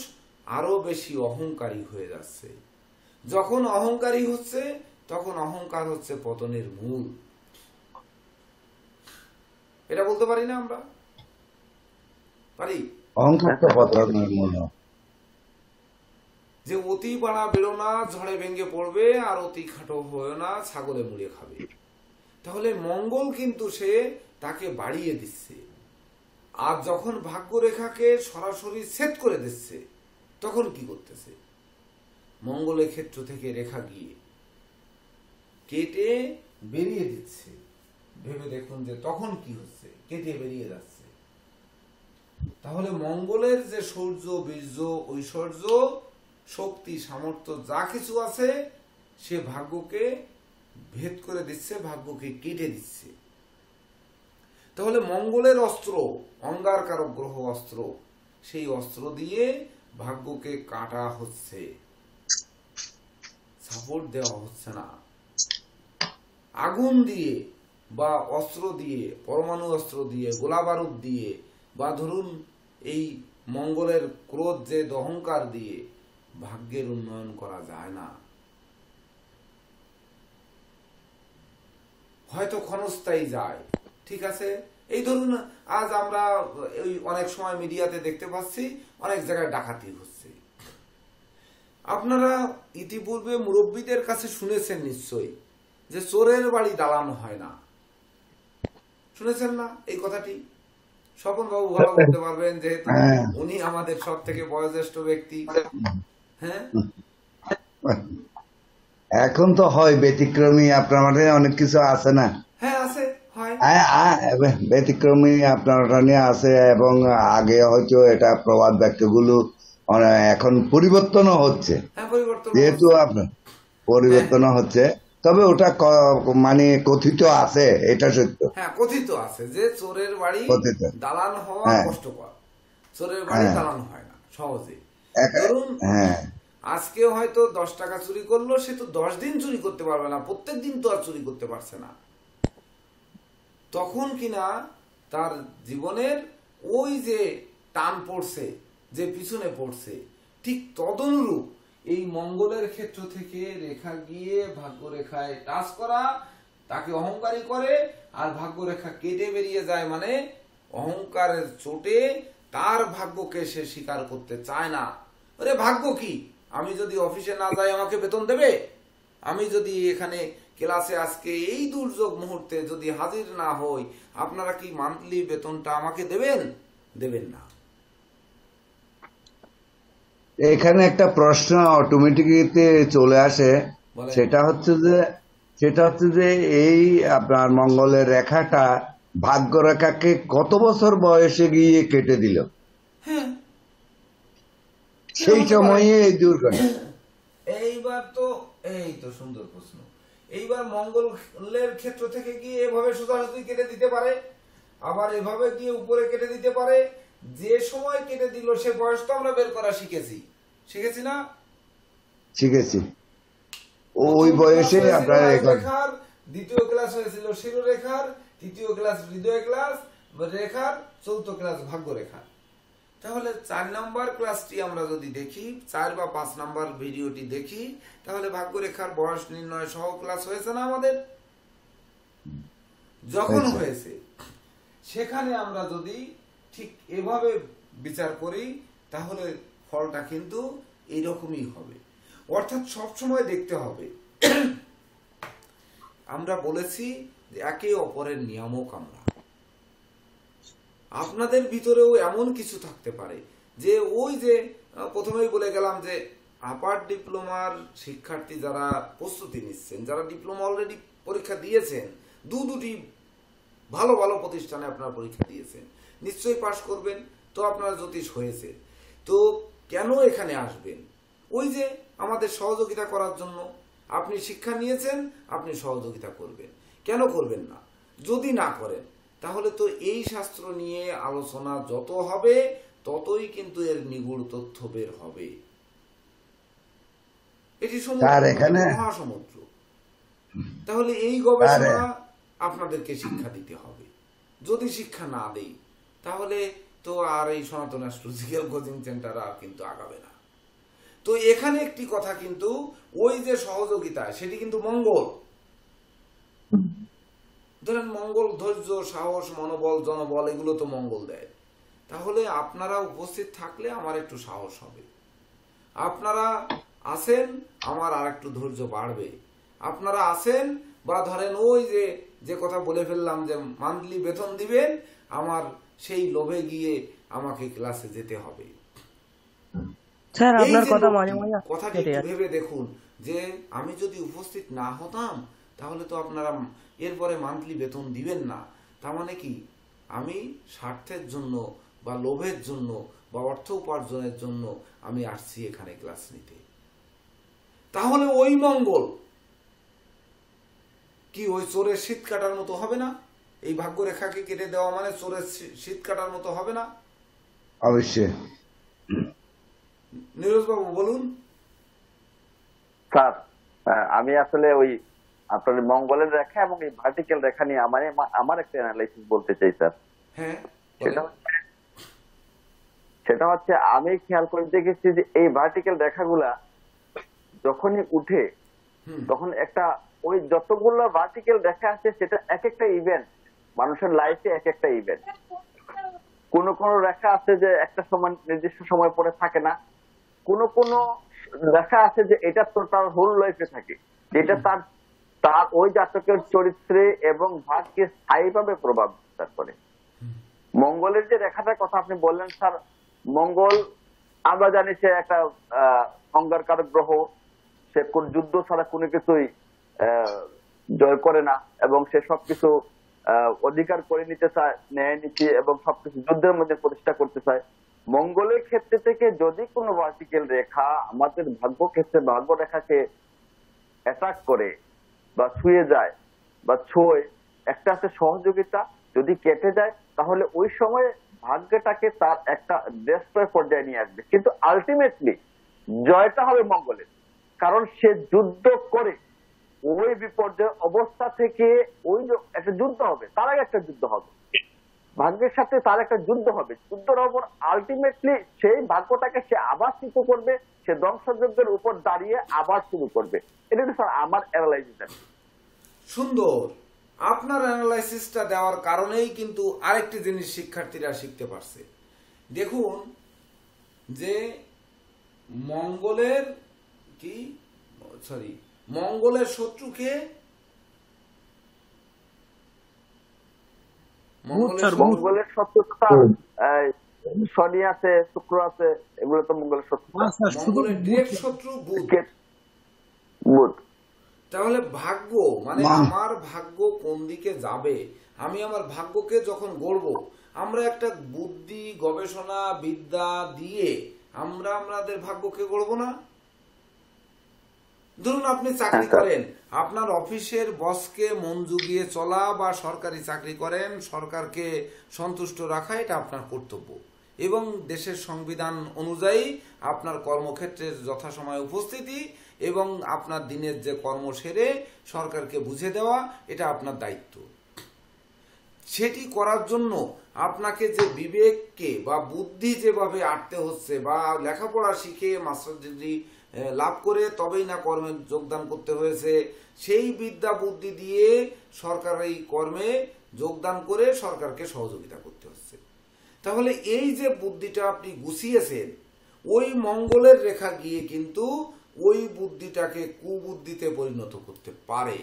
আরো বেশি অহংকারী হয়ে যাচ্ছে। যখন অহংকারী হচ্ছে তখন অহংকার হচ্ছে পতনের মূল। এটা বলতে পারি না আমরা? পারি। অহংকার তো পতনের মূল। যে অতি বাড়া বেরো না, ঝড়ে ভেঙে পড়বে, আর অতি খাটো হয়ে না, ছাগলে মুড়ে খাবে। তাহলে মঙ্গল কিন্তু সে তাকে বাড়িয়ে দিচ্ছে। আর যখন ভাগ্য রেখাকে সরাসরি ছেদ করে দিচ্ছে তখন কি করতেছে, মঙ্গলের ক্ষেত্র থেকে রেখা গিয়ে কেটে বেরিয়ে দিচ্ছে। ভেবে দেখুন যে তখন কি হচ্ছে, কেটে বেরিয়ে যাচ্ছে। তাহলে মঙ্গলের যে সূর্য বীর্য ঐশ্বর্য শক্তি সামর্থ্য যা কিছু আছে সে ভাগ্যকে ভেদ করে দিচ্ছে, ভাগ্যকে কেটে দিচ্ছে। তাহলে মঙ্গলের অস্ত্র, অঙ্গারকারক গ্রহ অস্ত্র, সেই অস্ত্র দিয়ে ভাগ্যকে কাটা হচ্ছে, সাপোর্ট দেওয়া হচ্ছে না। আগুন দিয়ে বা অস্ত্র দিয়ে, পরমাণু অস্ত্র দিয়ে, গোলা বারুদ দিয়ে, বা ধরুন এই মঙ্গলের ক্রোধ যে অহংকার দিয়ে ভাগ্যের উন্নয়ন করা যায় না। হয়তো ক্ষণস্থায়ী যায়, ঠিক আছে। এই ধরুন আজ আমরা ওই অনেক সময় মিডিয়াতে দেখতে পাচ্ছি অনেক জায়গায় ডাকাতি হচ্ছে। আপনারা ইতিপূর্বে মুরব্বীদের কাছে শুনেছেন নিশ্চয়ই যে চোরের বাড়ি দালান হয় না, শুনেছেন না এই কথাটি? স্বপন বাবু ভালো বলতে পারবেন, যেহেতু উনি আমাদের সব থেকে বয়োজ্যেষ্ঠ ব্যক্তি। হ্যাঁ, এখন তো হয় ব্যতিক্রমী, আপনার মাঠে অনেক কিছু আছে না? হ্যাঁ আছে, হয় ব্যতিক্রমী আপনার নিয়ে আছে, এবং আগে হয়তো এটা প্রবাদ বাক্যগুলো এখন পরিবর্তনও হচ্ছে, যেহেতু আপনার পরিবর্তনও হচ্ছে, তবে ওটা মানে কথিত আছে, এটা সত্য। হ্যাঁ কথিত আছে যে চোরের বাড়ি দালান হওয়া কষ্টকর, চোরের বাড়ি দালান হয় না সহজে। ধরুন আজকে হয়তো 10 টাকা চুরি করলো, সে তো 10 দিন চুরি করতে পারবে না, প্রত্যেক দিন তো আর চুরি করতে পারছে না। তখন কিনা তার জীবনের ওই যে টান পড়ছে, যে পিছনে পড়ছে, ঠিক তদনুরূপ এই মঙ্গলের ক্ষেত্র থেকে রেখা গিয়ে ভাগ্য রেখায় টাচ করা তাকে অহংকারী করে, আর ভাগ্য রেখা কেটে বেরিয়ে যায়, মানে অহংকারের চোটে তার ভাগ্যকে সে স্বীকার করতে চায় না। আরে ভাগ্য কি, আমি যদি অফিসে না যাই আমাকে বেতন দেবে? আমি যদি এখানে ক্লাসে আজকে এই দুর্যোগ মুহূর্তে যদি হাজির না হই, আপনারা কি মান্থলি বেতনটা আমাকে দেবেন? দেবেন না। এখানে একটা প্রশ্ন অটোমেটিকলি চলে আসে, সেটা হচ্ছে যে এই আপনার মঙ্গলের রেখাটা ভাগ্য রেখাকে কত বছর বয়সে গিয়ে কেটে দিল? হ্যাঁ, সেই সময়ে এই দুর্ঘটনা। এইবার তো এই তো সুন্দর প্রশ্ন। এইবার মঙ্গলের ক্ষেত্র থেকে গিয়ে এভাবে সোজাসুজি কেটে দিতে পারে, আবার এভাবে গিয়ে উপরে কেটে দিতে পারে, যে সময় কেটে দিল সে বয়স তো আমরা বের করা শিখেছি না? শিখেছি। ওই বয়সে আপনার রেখার, দ্বিতীয় ক্লাস হয়েছিল শিরোরেখার, তৃতীয় ক্লাস হৃদয় ক্লাস রেখার, চতুর্থ ক্লাস ভাগ্য রেখা। তাহলে 4 নাম্বার ক্লাসটি আমরা যদি দেখি, 4 বা 5 নাম্বার ভিডিওটি দেখি, তাহলে ভাগ্য রেখার বয়স নির্ণয় সহ ক্লাস হয়েছে না আমাদের? যখন হয়েছে সেখানে আমরা যদি ঠিক এভাবে বিচার করি তাহলে ফলটা কিন্তু এইরকমই হবে। অর্থাৎ সবসময় দেখতে হবে, আমরা বলেছি যে একে অপরের নিয়ামক আমরা। আপনাদের ভিতরেও এমন কিছু থাকতে পারে যে ওই যে প্রথমেই বলে গেলাম যে আপার ডিপ্লোমার শিক্ষার্থী যারা প্রস্তুতি নিচ্ছেন, যারা ডিপ্লোমা অলরেডি পরীক্ষা দিয়েছেন, দুটি ভালো ভালো প্রতিষ্ঠানে আপনারা পরীক্ষা দিয়েছেন, নিশ্চয়ই পাশ করবেন। তো আপনার জ্যোতিষ হয়েছে, তো কেন এখানে আসবেন? ওই যে আমাদের সহযোগিতা করার জন্য। আপনি শিক্ষা নিয়েছেন, আপনি সহযোগিতা করবেন, কেন করবেন না? যদি না করেন তাহলে তো এই শাস্ত্র নিয়ে আলোচনা যত হবে ততই কিন্তু এর নিগুড় তথ্য বের হবে। এটি মহাসমুদ্র। তাহলে এই গবেষণা আপনাদেরকে শিক্ষা দিতে হবে। যদি শিক্ষা না দেই তাহলে তো আর এই সনাতন অ্যাস্ট্রোলজিক্যাল কোচিং সেন্টার আর কিন্তু আগাবে না। তো এখানে একটি কথা কিন্তু, ওই যে সহযোগিতা সেটি কিন্তু মঙ্গল। ধরেন মঙ্গল ধৈর্য, সাহস, মনোবল, জনবল এগুলো তো মঙ্গল দেয়। তাহলে আপনারা উপস্থিত থাকলে আমার একটু সাহস হবে, আপনারা আসেন আমার আর একটু ধৈর্য বাড়বে, আপনারা আসেন বা ধরেন ওই যে কথা বলে ফেললাম যে মান্থলি বেতন দিবেন, আমার সেই লোভে গিয়ে আমাকে ক্লাসে যেতে হবে। স্যার আপনার কথা মাঝে মাঝে কথাটি ভেবে দেখুন যে আমি যদি উপস্থিত না হতাম তাহলে তো আপনারা এরপরে মান্থলি বেতন দিবেন না। তার মানে কি আমি স্বার্থের জন্য বা লোভের জন্য বা অর্থ উপার্জনের জন্য আমি আসছি এখানে ক্লাস নিতে। তাহলে ওই মঙ্গল কি ওই চোরের শীত কাটার মতো হবে না? এই ভাগ্য রেখাকে কেটে দেওয়া মানে চোরের শীত কাটার মতো হবে না? অবশ্যই। নীরজ বাবু বলুন। স্যার আমি আসলে ওই আপনার মঙ্গলের রেখা এবং এই ভার্টিক্যাল রেখা নিয়ে আমার একটা অ্যানালাইসিস বলতে চাই স্যার। হ্যাঁ, সেটা হচ্ছে আমি খেয়াল করে দেখেছি যে এই ভার্টিক্যাল রেখাগুলা যখনই উঠে তখন একটা ওই যতগুলো ভার্টিক্যাল রেখা আছে সেটা এক একটা ইভেন্ট, মানুষের লাইফে এক একটা ইভেন্ট। কোন কোন রেখা আছে যে একটা সময় নির্দিষ্ট সময় পরে থাকে না, কোন কোন রেখা আছে যে এটা তো তার হোল লাইফে থাকে, যেটা তার ওই জাতকের চরিত্রে এবং ভাগ্যে স্থায়ীভাবে প্রভাব বিস্তার করে। মঙ্গলের যে রেখাটার কথা আপনি বললেন স্যার, মঙ্গল আমরা জানি সে একটা সংঘারকারক গ্রহ, সে কোন যুদ্ধ ছাড়া কোনো কিছুই জয় করে না এবং সে সবকিছু অধিকার করে নিতে চায়, ন্যায় নীতি এবং সবকিছু যুদ্ধের মধ্যে প্রতিষ্ঠা করতে চায়। মঙ্গলের ক্ষেত্রে থেকে যদি কোনো ভার্টিক্যাল রেখা আমাদের ভাগ্য ক্ষেত্রে ভাগ্য রেখাকে অ্যাটাক করে বা ছুঁয়ে যায় বা ছোঁয়, একটা আছে সহযোগিতা, যদি কেটে যায় তাহলে ওই সময় ভাগ্যটাকে তার একটা ডেস্ট্রয় পর্যায়ে নিয়ে আসবে, কিন্তু আলটিমেটলি জয়টা হবে মঙ্গলের, কারণ সে যুদ্ধ করে ওই বিপর্যয় অবস্থা থেকে ওই একটা যুদ্ধ হবে, তার আগে একটা যুদ্ধ হবে, ভাগ্যের সাথে তার একটা যুদ্ধ হবে, যুদ্ধের উপর আলটিমেটলি সেই ভাগ্যটাকে সে আবার শুরু করবে, সে ধ্বংসযজ্ঞের উপর দাঁড়িয়ে আবার শুরু করবে। এটা স্যার আমার অ্যানালাইসিস। সুন্দর, আপনার অ্যানালাইসিসটা দেওয়ার কারণেই কিন্তু আরেকটি জিনিস শিক্ষার্থীরা শিখতে পারছে। দেখুন যে মঙ্গলের মঙ্গলের শত্রুকে মঙ্গলের শত্রুতা শনি আছে, শুক্র আছে, এগুলো তো মঙ্গলের শত্রু। মঙ্গলের ডিরেক্ট শত্রু বুধ। তাহলে ভাগ্য মানে আমার ভাগ্য কোন দিকে যাবে, আমি আমার ভাগ্যকে যখন গড়ব, আমরা একটা বুদ্ধি গবেষণা বিদ্যা দিয়ে আমরা আমাদের ভাগ্যকে গড়ব না? ধরুন আপনি চাকরি করেন, আপনার অফিসের বসকে মন জুগিয়ে চলা বা সরকারি চাকরি করেন, সরকারকে সন্তুষ্ট রাখা, এটা আপনার কর্তব্য, এবং দেশের সংবিধান অনুযায়ী আপনার কর্মক্ষেত্রের যথাসময়ে উপস্থিতি এবং আপনার দিনের যে কর্ম সেরে সরকারকে বুঝে দেওয়া, এটা আপনার দায়িত্ব। সেটি করার জন্য আপনাকে যে বিবেককে বা বুদ্ধি যেভাবে আটতে হচ্ছে, বা লেখাপড়া শিখে মাস্টার ডিগ্রি লাভ করে তবেই না কর্মে যোগদান করতে হয়েছে, সেই বিদ্যা বুদ্ধি দিয়ে সরকারি কর্মে যোগদান করে সরকারকে সহযোগিতা করতে হচ্ছে। তাহলে এই যে বুদ্ধিটা আপনি গুছিয়েছেন, ওই মঙ্গলের রেখা গিয়ে কিন্তু ওই বুদ্ধিটাকে কুবুদ্ধিতে পরিণত করতে পারে,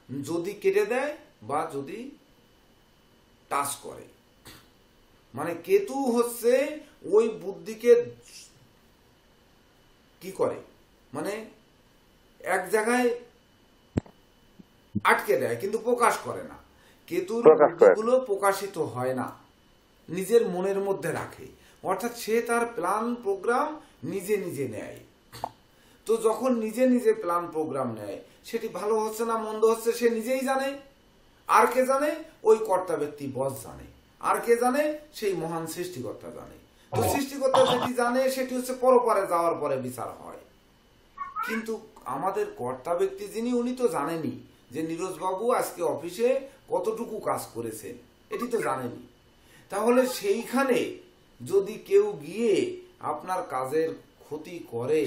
যদি কেটে দেয় বা যদি টাচ করে। মানে কেতু হচ্ছে ওই বুদ্ধিকে কি করে, মানে এক জায়গায় আটকে দেয় কিন্তু প্রকাশ করে না। কেতুর বুদ্ধিগুলো প্রকাশিত হয় না, নিজের মনের মধ্যে রাখে, অর্থাৎ সে তার প্ল্যান প্রোগ্রাম নিজে নিজে নেয়। তো যখন নিজে নিজে প্ল্যান প্রোগ্রাম নেয়, সেটি ভালো হচ্ছে না মন্দ হচ্ছে সে নিজেই জানে। আর কে জানে? ওই কর্তা ব্যক্তি বস জানে। আর কে জানে? সেই মহান সৃষ্টিকর্তা জানে। তো সৃষ্টিকর্তা যেটি জানে সেটি হচ্ছে পরপারে যাওয়ার পরে বিচার হয়। কিন্তু আমাদের কর্তা ব্যক্তি যিনি, উনি তো জানেনি যে নীরজবাবু আজকে অফিসে কতটুকু কাজ করেছেন, এটি তো জানেনি। তাহলে সেইখানে যদি কেউ গিয়ে আপনার কাজের ক্ষতি করে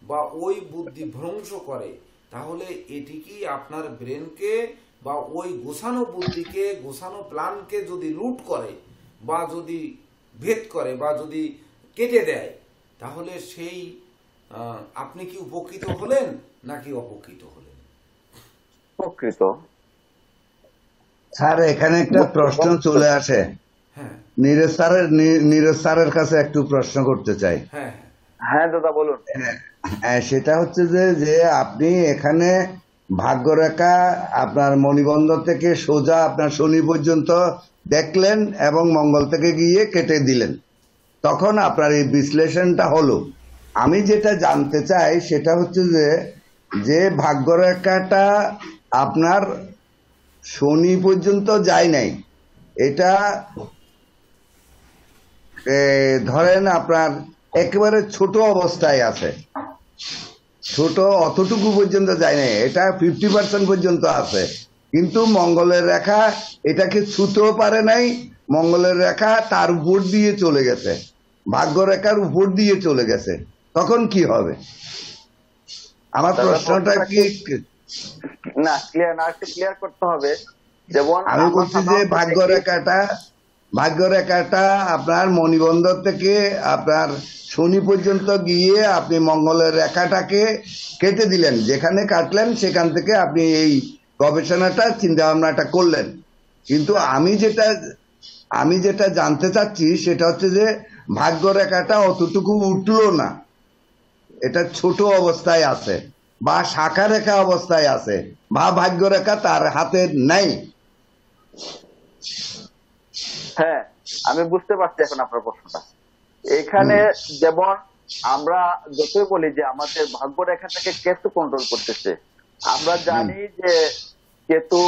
বা ওই বুদ্ধি ভ্রংশ করে, তাহলে এটি কি আপনার ব্রেনকে বা ওই গোছানো বুদ্ধিকে, গোছানো প্ল্যানকে যদি লুট করে বা যদি ভেদ করে বা যদি কেটে দেয়, তাহলে সেই আপনি কি উপকৃত হলেন নাকি অপকৃত হলেন? উপকৃত। স্যার এখানে একটা প্রশ্ন চলে আসে। হ্যাঁ, নীরজ স্যারের কাছে একটু প্রশ্ন করতে চাই। হ্যাঁ হ্যাঁ দাদা বলুন। সেটা হচ্ছে যে আপনি এখানে ভাগ্যরেখা আপনার মণিবন্দর থেকে সোজা আপনার শনি পর্যন্ত দেখলেন এবং মঙ্গল থেকে গিয়ে কেটে দিলেন, তখন আপনার এই বিশ্লেষণটা হলো। আমি যেটা জানতে চাই সেটা হচ্ছে যে ভাগ্যরেখাটা আপনার শনি পর্যন্ত যায় নাই, এটা ধরেন আপনার একেবারে ছোট অবস্থায় আছে, ছোট অতটুকু পর্যন্ত যায় নাই, এটা 50% পর্যন্ত আছে। কিন্তু মঙ্গলের রেখা এটাকে ছুতেও পারে নাই, মঙ্গলের রেখা তার উপর দিয়ে চলে গেছে, ভাগ্য রেখার উপর দিয়ে চলে গেছে, তখন কি হবে? আমার প্রশ্নটা কি না ক্লিয়ার, না একটু ক্লিয়ার করতে হবে। যেমন আমি বলছি যে ভাগ্য রেখাটা আপনার মণিবন্দর থেকে আপনার শনি পর্যন্ত গিয়ে আপনি মঙ্গলের রেখাটাকে কেটে দিলেন, যেখানে কাটলেন সেখান থেকে আপনি এই গবেষণাটা চিন্তা ভাবনাটা করলেন। কিন্তু আমি যেটা জানতে চাচ্ছি সেটা হচ্ছে যে ভাগ্য রেখাটা অতটুকু উঠলো না, এটা ছোট অবস্থায় আছে বা শাখা রেখা অবস্থায় আছে বা ভাগ্য রেখা তার হাতে নাই। হ্যাঁ আমি বুঝতে পারছি এখন আপনার প্রশ্নটা। এখানে যেমন আমরা যতই বলি যে আমাদের ভাগ্য রেখাটাকে কেতু কন্ট্রোল করতেছে, আমরা জানি যে কেতু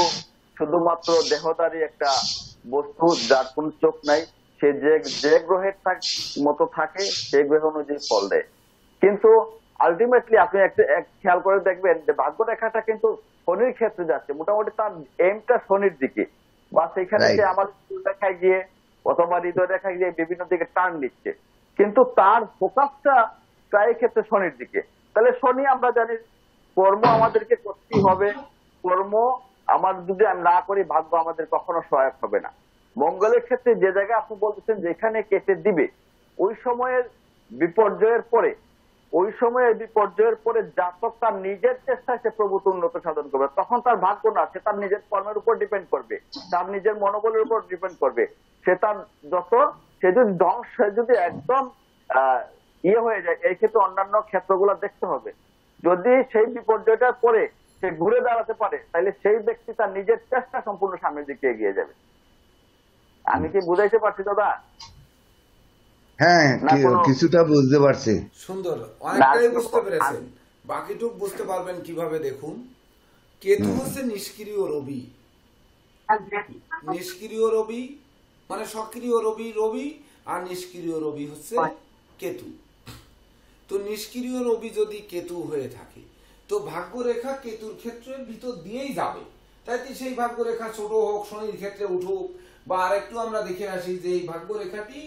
শুধুমাত্র দেহদারী একটা বস্তু, যার কোন চোখ নাই, সে যে গ্রহের মতো থাকে সেই গ্রহ অনুযায়ী ফল দেয়। কিন্তু আলটিমেটলি আপনি একটা খেয়াল করে দেখবেন যে ভাগ্য রেখাটা কিন্তু শনির ক্ষেত্রে যাচ্ছে, মোটামুটি তার এমটা শনির দিকে, বা সেখানে সে আমার রেখায় গিয়ে অথবা হৃদয় রেখায় গিয়ে বিভিন্ন দিকে টার্ন নিচ্ছে, কিন্তু তার ফোকাসটা প্রায় ক্ষেত্রে শনির দিকে। তাহলে শনি আমরা জানি কর্ম আমাদেরকে করতেই হবে, কর্ম আমার যদি আমি না করি ভাগ্য আমাদের কখনো সহায়ক হবে না। মঙ্গলের ক্ষেত্রে যে জায়গায় আপনি বলতেছেন যেখানে কেটে দিবে, ওই সময়ের বিপর্যয়ের পরে জাতক তার নিজের চেষ্টায় সে প্রভূত উন্নত সাধন করবে, তখন তার ভাগ্য না, সে তার নিজের কর্মের উপর ডিপেন্ড করবে, তার নিজের মনোবলের উপর ডিপেন্ড করবে। সে তার সে যদি একদম হয়ে যায়, এই ক্ষেত্রে অন্যান্য ক্ষেত্রগুলো দেখতে হবে। যদি সেই বিপর্যয়টার পরে সে ঘুরে দাঁড়াতে পারে, তাহলে সেই ব্যক্তি তার নিজের চেষ্টা সম্পূর্ণ সামনের দিকে এগিয়ে যাবে। আমি কি বুঝাইতে পারছি দাদা? হ্যাঁ কিছুটা বুঝতে পারছি। সুন্দর, অনেকটাই বুঝতে পেরেছেন। বাকিটুক বুঝতে পারবেন কিভাবে দেখুন। কেতু হচ্ছে নিষ্ক্রিয় রবি, নিষ্ক্রিয় রবি মানে সক্রিয় রবি আর নিষ্ক্রিয় রবি হচ্ছে কেতু। তো নিষ্ক্রিয় রবি যদি কেতু হয়ে থাকে তো ভাগ্যরেখা কেতুর ক্ষেত্রের ভিতর দিয়েই যাবে। তাই সেই ভাগ্যরেখা ছোট হোক, শনির ক্ষেত্রে উঠুক, বা আরেকটু আমরা দেখে আসি যে এই ভাগ্যরেখাটি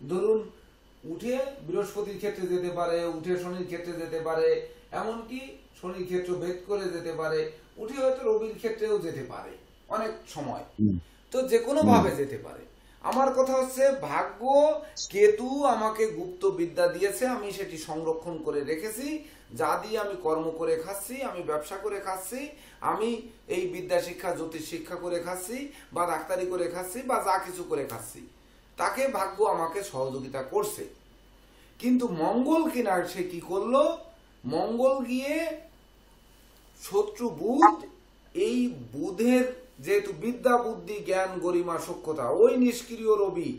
ধরুন উঠে বৃহস্পতির ক্ষেত্রে যেতে পারে, উঠে শনির ক্ষেত্রে যেতে পারে, এমনকি শনির ক্ষেত্র ভেদ করে যেতে পারে, উঠে হয়তো রবির ক্ষেত্রেও যেতে পারে অনেক সময়। তো যে কোনো ভাবে যেতে পারে। আমার কথা হচ্ছে ভাগ্য কেতু আমাকে গুপ্ত বিদ্যা দিয়েছে, আমি সেটি সংরক্ষণ করে রেখেছি, যা দিয়ে আমি কর্ম করে খাচ্ছি, আমি ব্যবসা করে খাচ্ছি, আমি এই বিদ্যা শিক্ষা জ্যোতিষ শিক্ষা করে খাচ্ছি, বা ডাক্তারি করে খাচ্ছি, বা যা কিছু করে খাচ্ছি, তাকে ভাগ্য আমাকে সহযোগিতা করছে। কিন্তু মঙ্গল কিনা সে কি করলো, মঙ্গল গিয়ে শত্রু বুধ, এই বুধের যেহেতু বিদ্যা বুদ্ধি জ্ঞান গরিমা সূক্ষ্মতা, ওই নিষ্ক্রিয় রবি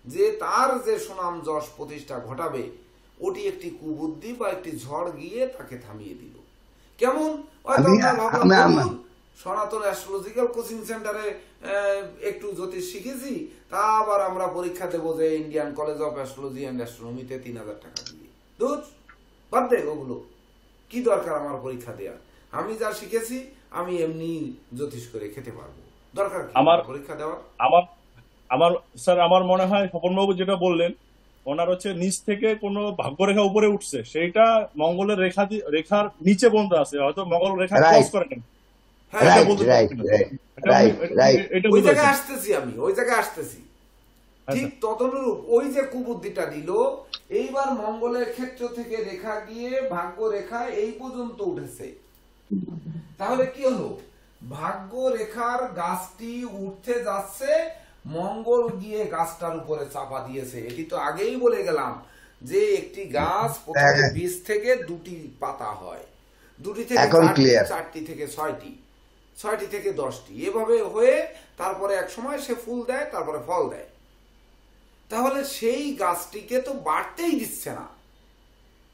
যে তার যে সুনাম যশ প্রতিষ্ঠা ঘটাবে, ওটি একটি কুবুদ্ধি বা একটি ঝড় গিয়ে তাকে থামিয়ে দিল। কেমন? সনাতন অ্যাস্ট্রোলজিক্যাল কোচিং সেন্টারে একটু জ্যোতিষ শিখেছি, তা আবার আমরা পরীক্ষা দেবো যে Indian College of Astrology and অ্যাস্ট্রোনমিতে 3000 টাকা দিয়ে। দূর বাদ দে, ওগুলো কি দরকার আমার পরীক্ষা দেয়া? আমি যা শিখেছি আমি এমনি জ্যোতিষ করে খেতে পারবো, দরকার কি আমার পরীক্ষা দেওয়া? আমার স্যার আমার মনে হয় স্বপনবাবু যেটা বললেন, ওনার হচ্ছে নিচ থেকে কোনো ভাগ্যরেখা উপরে উঠছে, সেইটা মঙ্গলের রেখার নিচে বন্ধ আছে, হয়তো মঙ্গল রেখা ক্রস করে না। ওই জায়গায় আসতেছি আমি, ওই জায়গায় আসতেছি। ঠিক তদনুরূপ ওই যে কুবুদ্ধিটা দিল, এইবার মঙ্গলের ক্ষেত্র থেকে রেখা গিয়ে ভাগ্য রেখা এই পর্যন্ত উঠেছে। তাহলে কি হলো, ভাগ্য রেখার গাছটি উঠতে যাচ্ছে, মঙ্গল গিয়ে গাছটার উপরে চাপা দিয়েছে। এটি তো আগেই বলে গেলাম যে একটি গাছ প্রথমে বীজ থেকে 2টি পাতা হয়, 2টি থেকে 4টি থেকে 6টি, 6টি থেকে 10টি, এভাবে হয়ে তারপরে এক সময় সে ফুল দেয়, তারপরে ফল দেয়। তাহলে সেই গাছটিকে তো বাড়তেই দিচ্ছে না,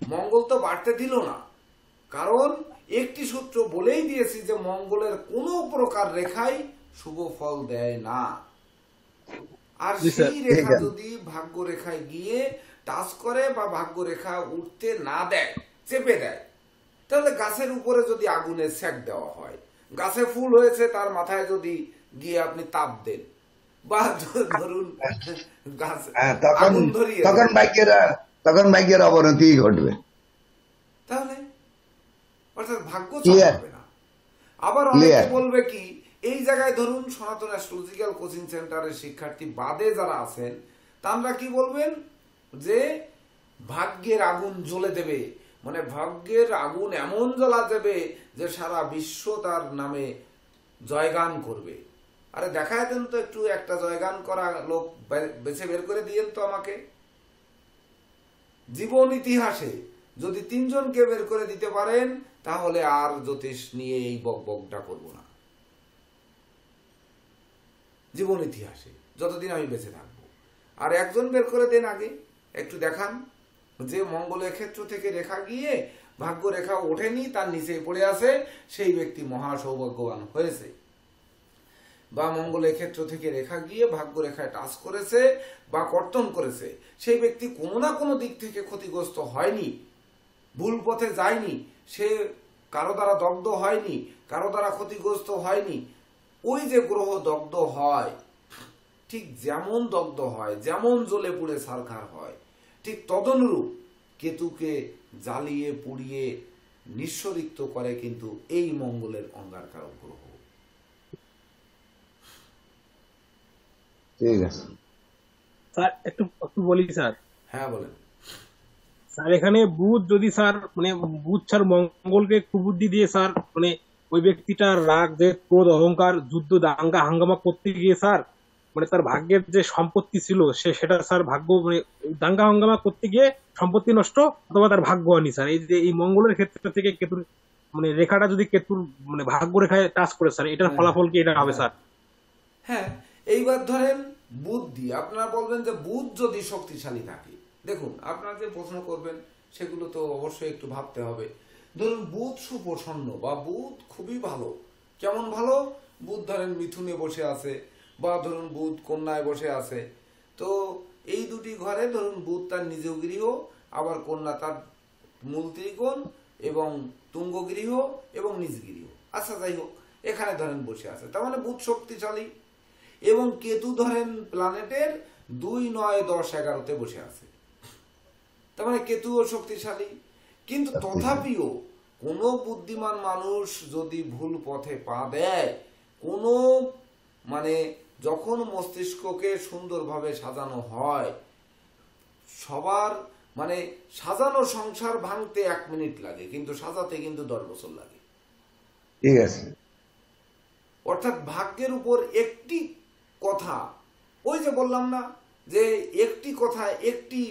মঙ্গল তো বাড়তে দিল না, কারণ একটি সূত্র বলেই দিয়েছি যে মঙ্গলের কোন প্রকার রেখাই শুভ ফল দেয় না। আর সেই রেখা যদি ভাগ্য রেখায় গিয়ে টাচ করে বা ভাগ্য রেখা উঠতে না দেয়, চেপে দেয়, তাহলে গাছের উপরে যদি আগুনের সেক দেওয়া হয়, গাছে ফুল হয়েছে তার মাথায় যদি গিয়ে আপনি তাপ দেন, বা ধরুন গাছ আগুন ধরিয়ে, তখন ভাগ্যের অবনতি ঘটবে। তাহলে অর্থাৎ ভাগ্য চালাবে না। আবার অনেকে বলবে কি, এই জায়গায় ধরুন সনাতন অ্যাস্ট্রোলজিক্যাল কোচিং সেন্টারের শিক্ষার্থী বাদে যারা আছেন, তারা কি বলবেন যে ভাগ্যের আগুন জ্বলে দেবে, মানে ভাগ্যের আগুন এমন জ্বলা দেবে যে সারা বিশ্ব তার নামে জয়গান করবে। আরে দেখায় দেন তো একটু, একটা জয়গান করা লোক বেছে বের করে দিয়েন তো আমাকে। জীবন ইতিহাসে যদি 3 জনকে বের করে দিতে পারেন, তাহলে আর জ্যোতিষ নিয়ে এই বকবকটা করব না। জীবন ইতিহাসে যতদিন আমি বেঁচে থাকবো, আর একজন বের করে দেন আগে, একটু দেখান যে মঙ্গলের ক্ষেত্র থেকে রেখা গিয়ে ভাগ্য রেখা ওঠেনি, তার নিচে পড়ে আছে, সেই ব্যক্তি মহা সৌভাগ্যবান হয়েছে। বা মঙ্গলের ক্ষেত্র থেকে রেখা গিয়ে ভাগ্য রেখায় টাচ করেছে বা কর্তন করেছে, সেই ব্যক্তি কোনো না কোনো দিক থেকে ক্ষতিগ্রস্ত হয়নি, ভুল পথে যায়নি, সে কারো দ্বারা দগ্ধ হয়নি, কারো দ্বারা ক্ষতিগ্রস্ত হয়নি। ওই যে গ্রহ দগ্ধ হয়, ঠিক যেমন দগ্ধ হয়, যেমন জ্বলে পুড়ে ছারখার হয়, ঠিক তদনুরূপ কেতুকে জ্বালিয়ে পুড়িয়ে নিঃস্বরিক্ত করে কিন্তু এই মঙ্গলের অঙ্গারকারক গ্রহ। ঠিক আছে স্যার, একটু বলি স্যার। হ্যাঁ বলেন স্যার। এখানে বুধ যদি স্যার মানে বুধ স্যার মঙ্গলকে কুবুদ্ধি দিয়ে স্যার মানে ওই ব্যক্তিটার রাগ, যে ক্রোধ, অহংকার, যুদ্ধ, দাঙ্গা হাঙ্গামা করতে গিয়ে স্যার মানে তার ভাগ্যের যে সম্পত্তি ছিল সেটা স্যার ভাগ্য মানে দাঙ্গা হাঙ্গামা করতে গিয়ে সম্পত্তি নষ্ট অথবা তার ভাগ্য হয়নি স্যার। এই যে এই মঙ্গলের ক্ষেত্র থেকে কেতুর মানে রেখাটা যদি কেতুর মানে ভাগ্য রেখায় টাচ করে স্যার, এটার ফলাফল কি এটা হবে স্যার? হ্যাঁ, এইবার ধরেন বুদ্ধি, আপনারা বলবেন যে বুধ যদি শক্তিশালী থাকে, দেখুন আপনারা যে প্রশ্ন করবেন সেগুলো তো অবশ্যই একটু ভাবতে হবে। ধরুন বুধ সুপ্রসন্ন বা বুধ খুবই ভালো, কেমন ভালো? বুধ ধরেন মিথুনে বসে আছে, বা ধরুন বুধ কন্যায় বসে আছে, তো এই দুটি ঘরে ধরুন বুধ তার নিজ গৃহ, আবার কন্যা তার মূল ত্রিকোণ এবং তুঙ্গ গৃহ এবং নিজ গৃহ। আচ্ছা যাই হোক, এখানে ধরেন বসে আছে, তার মানে বুধ শক্তিশালী, এবং কেতু ধরেন প্ল্যানেটের 2, 9, 10, 11-তে বসে আছে, তার মানে কেতুও শক্তিশালী। কিন্তু তথাপিও কোনো বুদ্ধিমান মানুষ যদি ভুল পথে পা দেয়, কোনো মানে যখন মস্তিষ্ককে সুন্দরভাবে সাজানো হয়, সবার মানে সাজানো সংসার ভাঙতে 1 মিনিট লাগে, কিন্তু সাজাতে কিন্তু 10 বছর লাগে। ঠিক আছে। অর্থাৎ ভাগ্যের উপর একটি কথা, ওই যে বললাম না যে একটি কথা, একটি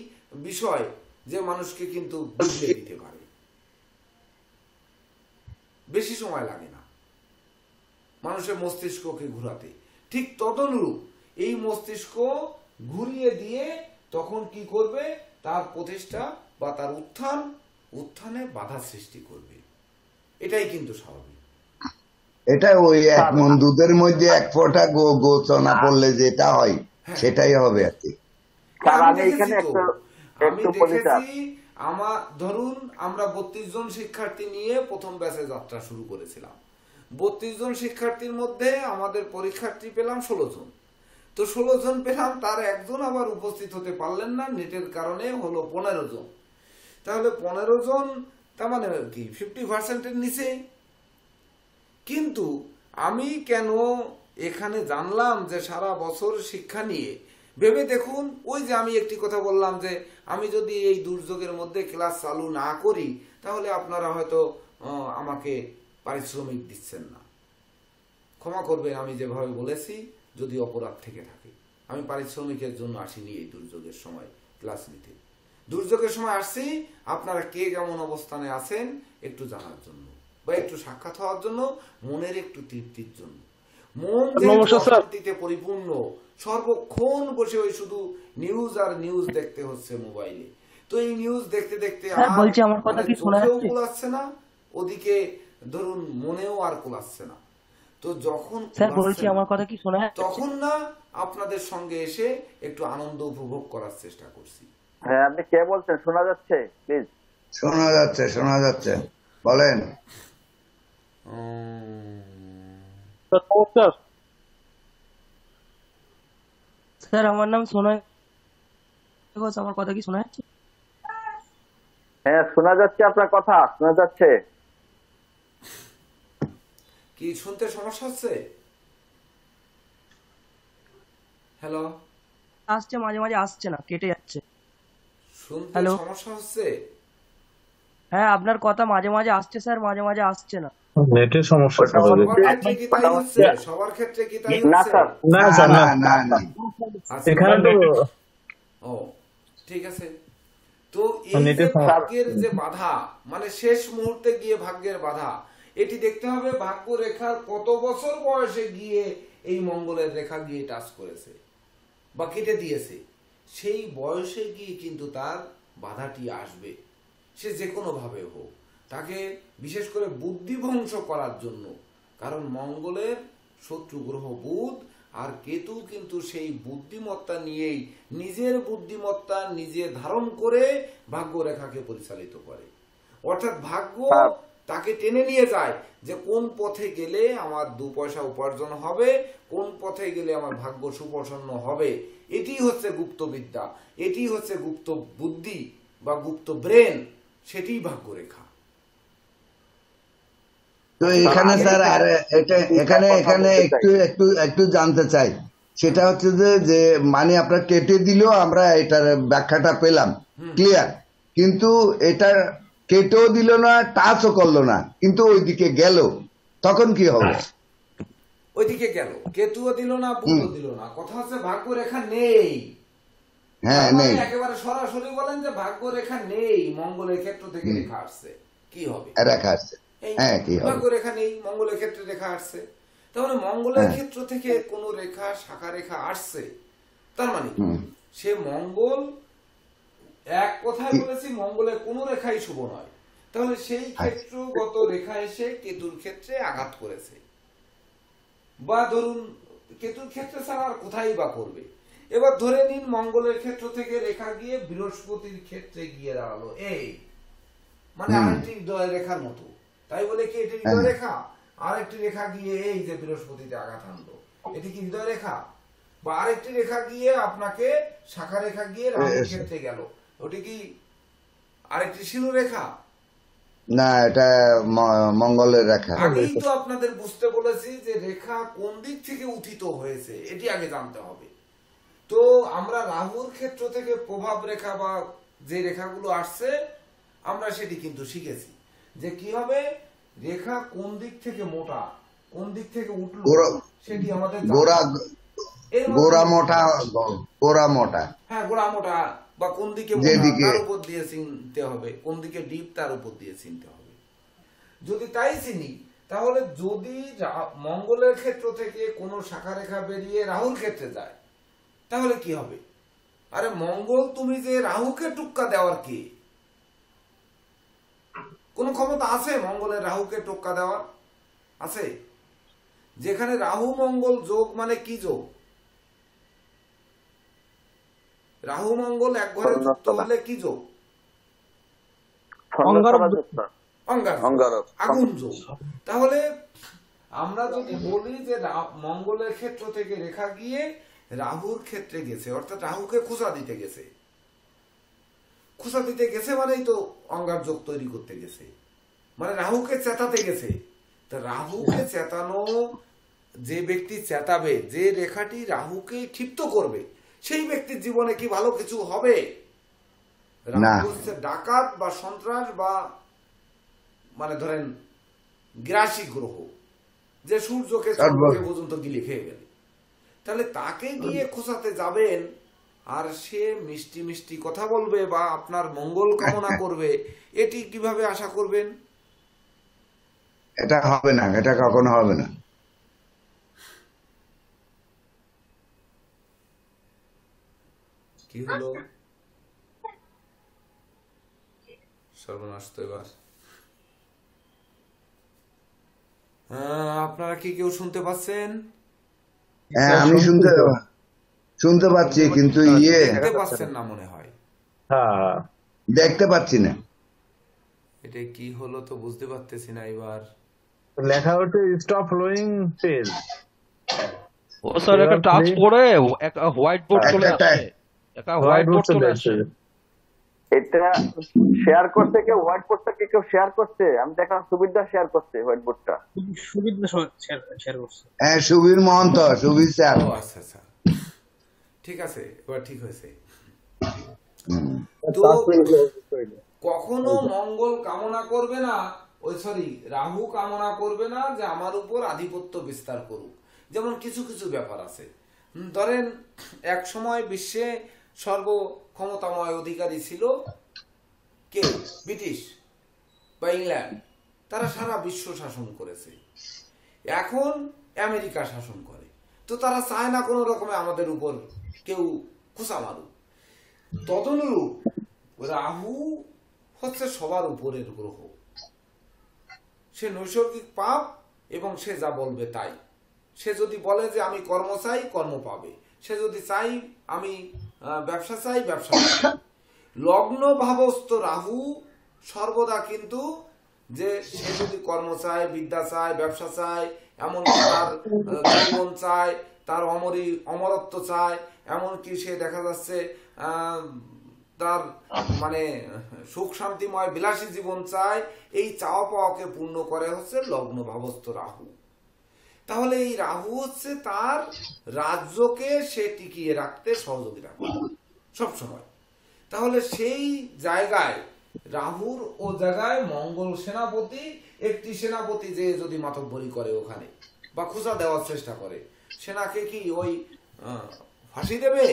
বিষয় যে মানুষকে কিন্তু বদলে দিতে পারে, বেশি সময় লাগে না মানুষের মস্তিষ্ককে ঘুরাতে। ঠিক তদনুরূপ এই মস্তিষ্ক ঘুরিয়ে দিয়ে তখন কি করবে, তার প্রতিষ্ঠা বা তার উত্থানে বাধা সৃষ্টি করবে। এটাই কিন্তু স্বাভাবিক। এটা ওই এক মন দুধের মধ্যে 1 ফোঁটা গোচনা পড়লে যেটা হয় সেটাই হবে আর কি। আমি দেখেছি, আমার ধরুন আমরা 32 জন শিক্ষার্থী নিয়ে প্রথম ব্যাচে যাত্রা শুরু করেছিলাম। 32 জন শিক্ষার্থীর মধ্যে আমাদের পরীক্ষার্থী পেলাম 16 জন। তো 16 জন পেলাম, তার একজন আবার উপস্থিত হতে পারলেন না, নেটের কারণে হলো 15 জন। তাহলে 15 জন, তার মানে কি 50%-এর নিচে। কিন্তু আমি কেন এখানে জানলাম যে সারা বছর শিক্ষা নিয়ে ভেবে দেখুন, ওই যে আমি একটি কথা বললাম যে আমি যদি এই দুর্যোগের মধ্যে ক্লাস চালু না করি, তাহলে আপনারা হয়তো আমাকে পারিশ্রমিক দিচ্ছেন না। ক্ষমা করবেন আমি যেভাবে বলেছি, যদি অপরাধ থেকে থাকে। আমি পারিশ্রমিকের জন্য আসিনি এই দুর্যোগের সময় ক্লাস নিতে। দুর্যোগের সময় আসছি আপনারা কে কেমন অবস্থানে আছেন একটু জানার জন্য, বা একটু সাক্ষাৎ হওয়ার জন্য, মনের একটু তৃপ্তির জন্য। মন শান্তিতে পরিপূর্ণ, সর্বক্ষণ বসে ওই শুধু নিউজ আর নিউজ দেখতে হচ্ছে মোবাইলে। তো এই নিউজ দেখতে দেখতে চোখেও কুলাচ্ছে না, ওদিকে ধরুন মনেও আর কুলাচ্ছে না। তো যখন তখন না আপনাদের সঙ্গে এসে একটু আনন্দ উপভোগ করার চেষ্টা করছি। হ্যাঁ, আপনি কে বলছেন? শোনা যাচ্ছে? প্লিজ। শোনা যাচ্ছে, বলেন। স্যার আমার নাম সোনাই ঘোষ, আমার কথা কি শোনা যাচ্ছে? হ্যাঁ শোনা যাচ্ছে, আপনার কথা শোনা যাচ্ছে। কি শুনতে সমস্যা হচ্ছে? হ্যালো, আসছে, মাঝে মাঝে আসছে না, কেটে যাচ্ছে। শুনতে সমস্যা হচ্ছে? হ্যাঁ আপনার কথা মাঝে মাঝে আসছে স্যার, মাঝে মাঝে আসছে না। নেটের সমস্যা। সবার ক্ষেত্রে কি তাই না হচ্ছে? স্যার, না। এখানে তো ও ঠিক আছে। তো এই যে ভাগ্যের যে বাধা, মানে শেষ মুহূর্তে গিয়ে ভাগ্যের বাধা, এটি দেখতে হবে ভাগ্য রেখার কত বছর বয়সে গিয়ে এই মঙ্গলের রেখা গিয়ে টাচ করেছে বা কেটে দিয়েছে। সেই বয়সে গিয়ে কিন্তু তার বাধাটি আসবে, সে যে কোনো ভাবে হোক। তাকে বিশেষ করে বুদ্ধি ধ্বংস করার জন্য, কারণ মঙ্গলের শত্রু গ্রহ বুধ, আর কেতু কিন্তু সেই বুদ্ধিমত্তা নিয়েই, নিজের বুদ্ধিমত্তা নিজে ধারণ করে ভাগ্য রেখাকে পরিচালিত করে। অর্থাৎ ভাগ্য তাকে টেনে নিয়ে যায় যে কোন পথে গেলে আমার 2 পয়সা উপার্জন হবে, কোন পথে গেলে আমার ভাগ্য সুপ্রসন্ন হবে। এটি হচ্ছে গুপ্ত বিদ্যা, এটি হচ্ছে গুপ্ত বুদ্ধি বা গুপ্ত ব্রেন, সেটি ভাগ্য রেখা। তো এখানে স্যার আর এখানে একটু জানতে চাই, সেটা হচ্ছে যে মানে আপনার কেটে দিলেও আমরা এটার ব্যাখ্যাটা পেলাম ক্লিয়ার, কিন্তু এটা কেটেও দিল না, টাচও করলো না, কিন্তু ওইদিকে গেল, তখন কি হবে? ওইদিকে গেল, কেতুও দিল না, বুধও দিল না। কথা হচ্ছে ভাগ্য রেখা নেই। হ্যাঁ নেই, একেবারে সরাসরি বলেন যে ভাগ্য রেখা নেই, মঙ্গলের ক্ষেত্র থেকে রেখা আসছে, কি হবে? রেখা আসছে, হ্যাঁ কি হবে? ভাগ্য রেখা নেই, মঙ্গলের ক্ষেত্রে রেখা আসছে। তাহলে মঙ্গলের ক্ষেত্র থেকে কোন রেখা, শাখা রেখা আসছে, তার মানে সে মঙ্গল, এক কথায় বলেছি মঙ্গলের কোন রেখাই শুভ নয়। তাহলে সেই ক্ষেত্রগত রেখা এসে কেতুর ক্ষেত্রে আঘাত করেছে, বা ধরুন কেতুর ক্ষেত্রে ছাড়া আর কোথায় বা করবে। এবার ধরে নিন মঙ্গলের ক্ষেত্র থেকে রেখা গিয়ে বৃহস্পতির ক্ষেত্রে গিয়ে দাঁড়ালো, এই মানে আরেকটি হৃদয় রেখার মতো, তাই বলে কি এটি হৃদয় রেখা? আরেকটি রেখা গিয়ে এই যে বৃহস্পতিতে আঘাত আনলো, এটি কি হৃদয় রেখা? বা আরেকটি রেখা গিয়ে আপনাকে শাখা রেখা গিয়ে রাহুর ক্ষেত্রে গেল, ওটি কি আরেকটি শিরু রেখা? না, এটা মঙ্গলের রেখা। আগেই তো আপনাদের বুঝতে বলেছি যে রেখা কোন দিক থেকে উত্থিত হয়েছে এটি আগে জানতে হবে। তো আমরা রাহুর ক্ষেত্র থেকে প্রভাব রেখা বা যে রেখাগুলো আসছে আমরা সেটি কিন্তু শিখেছি যে কি হবে, রেখা কোন দিক থেকে মোটা, কোন দিক থেকে উঠলো সেটি আমাদের গোড়া মোটা, গোড়া মোটা, হ্যাঁ গোড়া মোটা, বা কোন দিকে মোটা তার উপর দিয়ে চিনতে হবে, কোন দিকে ডিপ তার উপর দিয়ে চিনতে হবে। যদি তাই চিনি, তাহলে যদি মঙ্গলের ক্ষেত্র থেকে কোনো শাখা রেখা বেরিয়ে রাহুর ক্ষেত্রে যায় তাহলে কি হবে? আরে মঙ্গল তুমি যে রাহুকে টুক্কা দেওয়ার কি কোন ক্ষমতা আছে মঙ্গলের রাহুকে টোক্কা দেওয়ার? আছে? যেখানে রাহু মঙ্গল যোগ মানে কি যোগ? রাহু মঙ্গল এক ঘরে যুক্ত হলে কি যোগ? আগুন যোগ। তাহলে আমরা যদি বলি যে মঙ্গলের ক্ষেত্র থেকে রেখা গিয়ে রাহুর ক্ষেত্রে গেছে, অর্থাৎ রাহুকে খোঁচা দিতে গেছে, খোঁচা দিতে গেছে মানেই তো অঙ্গার যোগ তৈরি করতে গেছে, মানে রাহুকে চেতাতে গেছে। তা রাহুকে চেতানো, যে ব্যক্তি চেতাবে, যে রেখাটি রাহুকে ক্ষিপ্ত করবে, সেই ব্যক্তির জীবনে কি ভালো কিছু হবে? রাহু হচ্ছে ডাকাত বা সন্ত্রাস বা মানে ধরেন গ্রাসী গ্রহ, যে সূর্যকে পর্যন্ত গিলে খেয়ে গেলে, তাহলে তাকে গিয়ে খোঁচাতে যাবেন আর সে মিষ্টি মিষ্টি কথা বলবে বা আপনার মঙ্গল কামনা করবে, এটি কিভাবে আশা করবেন? এটা হবে না, এটা কখনো হবে না। কি হলো? সর্বনাশ তো এবার। আপনারা কি কেউ শুনতে পাচ্ছেন? হ্যাঁ, আমি শুনতে পাচ্ছি, কিন্তু দেখতে পাচ্ছেন না মনে হয়। দেখতে পাচ্ছি না। এটা কি হলো তো বুঝতে পারতেছি না। এবার লেখা হচ্ছে স্টপ ফ্লোয়িং পেজ। ও স্যার একটা টাচ করে একটা হোয়াইট বোর্ড চলে আসে, একটা হোয়াইট বোর্ড চলে আসে। এটা শেয়ার করতে কেউ হোয়াইট বোর্ডটা কেউ শেয়ার করছে? আমি দেখলাম সুবিধা শেয়ার করছে হোয়াইট বোর্ডটা। সুবিধা শেয়ার করছে। হ্যাঁ, সুবীর মহন্ত, সুবীর স্যার। আচ্ছা আচ্ছা, ঠিক আছে, এবার ঠিক হয়েছে। তো কখনো মঙ্গল কামনা করবে না, রাহু কামনা করবে না যে আমার উপর আধিপত্য বিস্তার করুক। যেমন কিছু কিছু ব্যাপার আছে, ধরেন এক সময় বিশ্বে সর্ব ক্ষমতাময় অধিকারী ছিল কে? ব্রিটিশ বা ইংল্যান্ড। তারা সারা বিশ্ব শাসন করেছে, এখন আমেরিকা শাসন করে। তো তারা চায় না কোনো রকমে আমাদের উপর কেউ খোঁচা মারুক। তদনুরূপ রাহু হচ্ছে সবার উপরের গ্রহ, সে নৈসর্গিক পাপ এবং সে যা বলবে তাই। সে যদি বলে যে আমি কর্ম চাই, কর্ম পাবে। সে যদি চাই আমি ব্যবসা চাই, ব্যবসা পাবে। লগ্ন ভাবস্থ রাহু সর্বদা কিন্তু যে সে যদি কর্ম চায়, বিদ্যা চায়, ব্যবসা চায়, এমন তার জীবন চায়, তার অমরত্ব চায়, এমনকি সে দেখা যাচ্ছে তার মানে সুখ শান্তিময় বিলাসী জীবন চায়, এই চাওয়া পাওয়াকে পূর্ণ করে হচ্ছে লগ্ন ভাবস্থ রাহু। তাহলে এই রাহু হচ্ছে তার রাজ্যকে সে টিকিয়ে রাখতে সহযোগিতা করে সবসময়। তাহলে সেই জায়গায় রাহুর ও জায়গায় মঙ্গল সেনাপতি, একটি সেনাপতি যে যদি মাতব্বরি করে ওখানে বা খোঁচা দেওয়ার চেষ্টা করে, সেনাকে কি ওই ফাঁসি দেবে,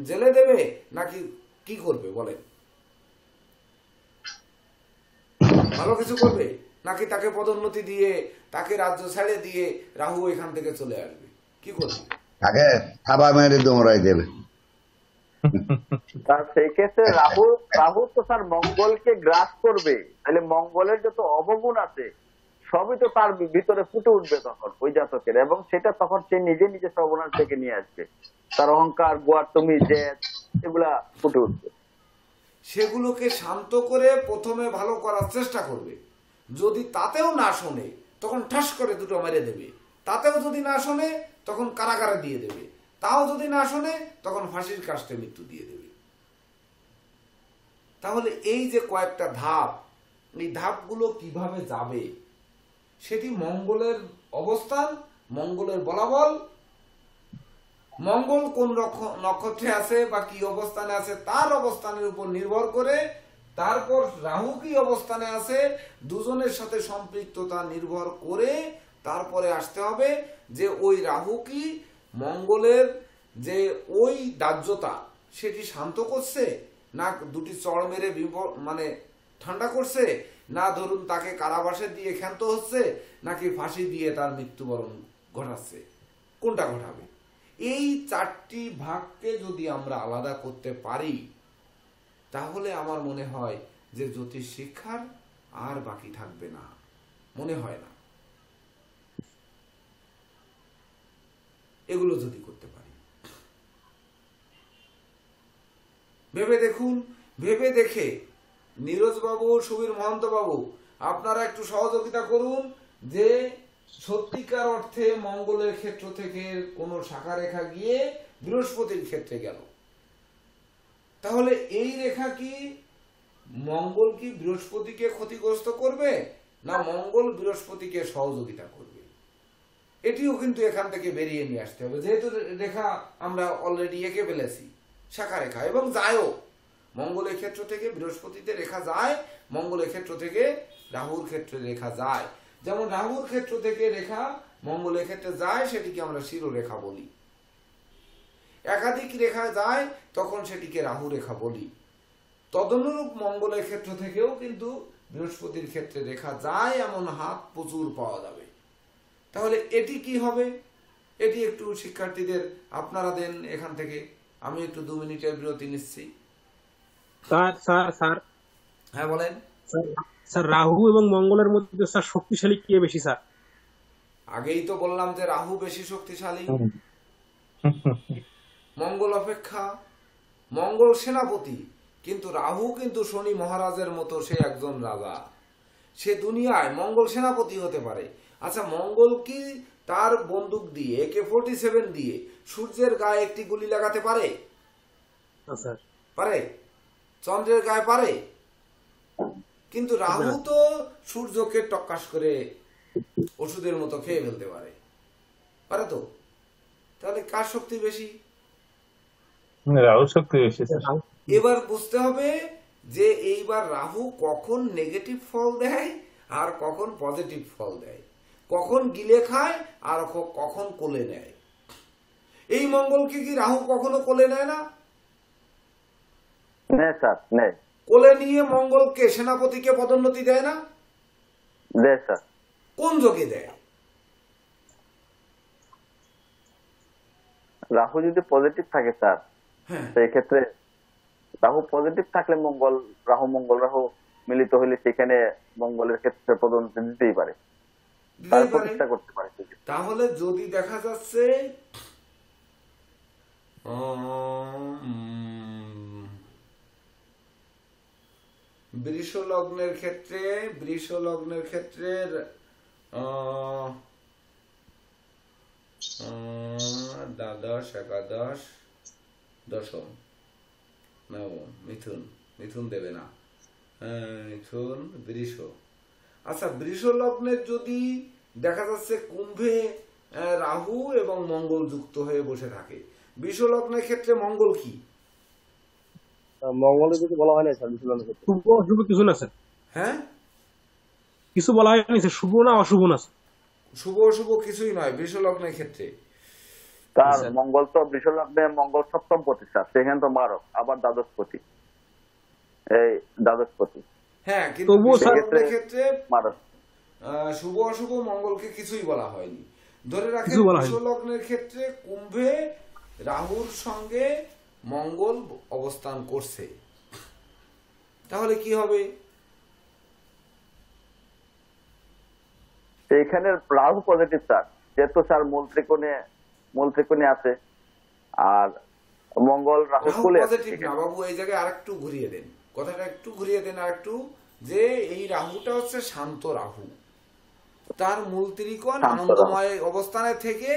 জেলে দেবে, নাকি কি করবে বলেন? ভালো কিছু করবে নাকি তাকে পদোন্নতি দিয়ে তাকে রাজ্য ছেড়ে দিয়ে রাহু এখান থেকে চলে আসবে? কি করবে? তাকে থাবা মেরে দোমরাই দেবে। সেই ক্ষেত্রে রাহু তো স্যার মঙ্গলকে গ্রাস করবে, তাহলে মঙ্গলের যত অবগুণ আছে সবই তো তার ভিতরে ফুটে উঠবে তখন ওই জাতকের, এবং সেটা তখন সে নিজে নিজে সর্বনাশ থেকে নিয়ে আসবে, তার অহংকার, গোয়ার্তমি, জেদ, এগুলা ফুটে উঠবে। সেগুলোকে শান্ত করে প্রথমে ভালো করার চেষ্টা করবে। যদি তাতেও না শোনে তখন ঠাস করে দুটো মেরে দেবে। তাতেও যদি না শোনে তখন কারাগারে দিয়ে দেবে। তাও যদি না শোনে তখন ফাঁসির কাস্টে মৃত্যু দিয়ে দেবে। তাহলে এই যে কয়েকটা ধাপ, এই ধাপগুলো কিভাবে যাবে সেটি মঙ্গলের অবস্থান, মঙ্গলের বলাবল, মঙ্গল কোন নক্ষত্রে আছে বা কি অবস্থানে আছে তার অবস্থানের উপর নির্ভর করে, তারপর রাহু কি অবস্থানে আছে দুজনের সাথে সম্পৃক্ততা নির্ভর করে তারপরে আসতে হবে যে ওই রাহু কি মঙ্গলের যে ওই দাহ্যতা সেটি শান্ত করছে, না দুটি চড় মেরে মানে ঠান্ডা করছে, না ধরুন তাকে কারাবাসে দিয়ে ক্ষান্ত হচ্ছে, নাকি ফাঁসি দিয়ে তার মৃত্যুবরণ ঘটাচ্ছে, কোনটা ঘটাবে। এই চারটি ভাগকে যদি আমরা আলাদা করতে পারি তাহলে আমার মনে হয় যে জ্যোতিষ শিক্ষার আর বাকি থাকবে না, মনে হয় না। এগুলো যদি করতে পারি, ভেবে দেখুন, ভেবে দেখে নীরজ বাবু, সুবীর মহন্ত বাবু, আপনারা একটু সহযোগিতা করুন যে সত্যিকার অর্থে মঙ্গলের ক্ষেত্র থেকে কোন শাখা রেখা গিয়ে বৃহস্পতির ক্ষেত্রে গেল, তাহলে এই রেখা কি মঙ্গল কি বৃহস্পতিকে ক্ষতিগ্রস্ত করবে, না মঙ্গল বৃহস্পতিকে সহযোগিতা করবে? এটিও কিন্তু এখান থেকে বেরিয়ে নিয়ে আসতে হবে, যেহেতু রেখা আমরা অলরেডি এঁকে ফেলেছি, শাখা রেখা, এবং যায়ও। মঙ্গলের ক্ষেত্র থেকে বৃহস্পতিতে রেখা যায়, মঙ্গলের ক্ষেত্র থেকে রাহুর ক্ষেত্রে রেখা যায়। যেমন রাহুর ক্ষেত্র থেকে রেখা মঙ্গলের ক্ষেত্রে যায়, সেটিকে আমরা শিরোরেখা বলি। একাধিক রেখা যায় তখন সেটিকে রাহু রেখা বলি। তদনুরূপ মঙ্গলের ক্ষেত্র থেকেও কিন্তু বৃহস্পতির ক্ষেত্রে রেখা যায়, এমন হাত প্রচুর পাওয়া যাবে। তাহলে এটি কি হবে, এটি একটু শিক্ষার্থীদের আপনারা দেন এখান থেকে, আমি একটু 2 মিনিটের বিরতি নিচ্ছি। স্যার হ্যাঁ বলেন। স্যার রাহু এবং মঙ্গলের মধ্যে স্যার শক্তিশালী কে বেশি স্যার? আগেই তো বললাম যে রাহু বেশি শক্তিশালী মঙ্গল অপেক্ষা। মঙ্গল সেনাপতি, কিন্তু রাহু কিন্তু শনি মহারাজের মতো, সে একজন রাজা, সে দুনিয়ায় মঙ্গল সেনাপতি হতে পারে। আচ্ছা, মঙ্গল কি তার বন্দুক দিয়ে AK-47 দিয়ে সূর্যের গায়ে একটি গুলি লাগাতে পারে? পারে? চন্দ্রের গায়ে পারে? কিন্তু রাহু তো সূর্যকে টক্কাস করে ওষুধের মতো খেয়ে ফেলতে পারে, পারে তো? তাহলে কার শক্তি বেশি? রাহু শক্তি বেশি। এবার বুঝতে হবে যে এইবার রাহু কখন নেগেটিভ ফল দেয় আর কখন পজিটিভ ফল দেয়, কখন গিলে খায় আর কখন কোলে নেয়। এই মঙ্গলকে কি রাহু কখনো কোলে নেয় না? স্যার নেয়। কোলে নিয়ে মঙ্গলকে সেনাপতিকে পদোন্নতি দেয় না? দেয় স্যার। কোন যোগে দেয়? রাহু যদি পজিটিভ থাকে স্যার, সেই ক্ষেত্রে রাহু পজিটিভ থাকলে রাহু মিলিত হইলে সেখানে মঙ্গলের ক্ষেত্রে পদোন্নতি দিতেই পারে, তার প্রতিষ্ঠা করতে পারে। তাহলে যদি দেখা যাচ্ছে বৃষ লগ্নের ক্ষেত্রে দ্বাদশ, একাদশ, দশম, নবম, মিথুন দেবে না, মিথুন, বৃষ। আচ্ছা, বৃষ লগ্নের যদি দেখা যাচ্ছে কুম্ভে রাহু এবং মঙ্গল যুক্ত হয়ে বসে থাকে, বৃষ লগ্নের ক্ষেত্রে মঙ্গল কি? মঙ্গলের কিছু বলা হয় না স্যার, শুভ অশুভ কিছু না স্যার। হ্যাঁ, কিছু বলা হয়নি স্যার, শুভ না অশুভ না? শুভ অশুভ কিছুই নয় বৃষ লগ্নের ক্ষেত্রে। তার মঙ্গল তো বৃষ লগ্নে মঙ্গল সপ্তম পতি স্যার, সেখানে তো মারক, আবার দ্বাদশপতি, এই দ্বাদশপতি। হ্যাঁ, কিন্তু ক্ষেত্রে শুভ অশুভ মঙ্গলকে কিছুই বলা হয়নি। ধরে রাখেন বৃষ লগ্নের ক্ষেত্রে কুম্ভে রাহুর সঙ্গে মঙ্গল অবস্থান করছে, তাহলে কি হবে? সেইখানে রাহু পজিটিভ স্যার, যেহেতু স্যার মূল ত্রিকোণে আছে, আর মঙ্গল রাহু রাহু কুলে আছে। পজিটিভ না বাবু, এই জায়গায় আরেকটু ঘুরিয়ে দেন কথাটা, একটু ঘুরিয়ে দেন আরেকটু, যে এই রাহুটা হচ্ছে শান্ত রাহু, তার মূল ত্রিকোণ আনন্দময় অবস্থানে থেকে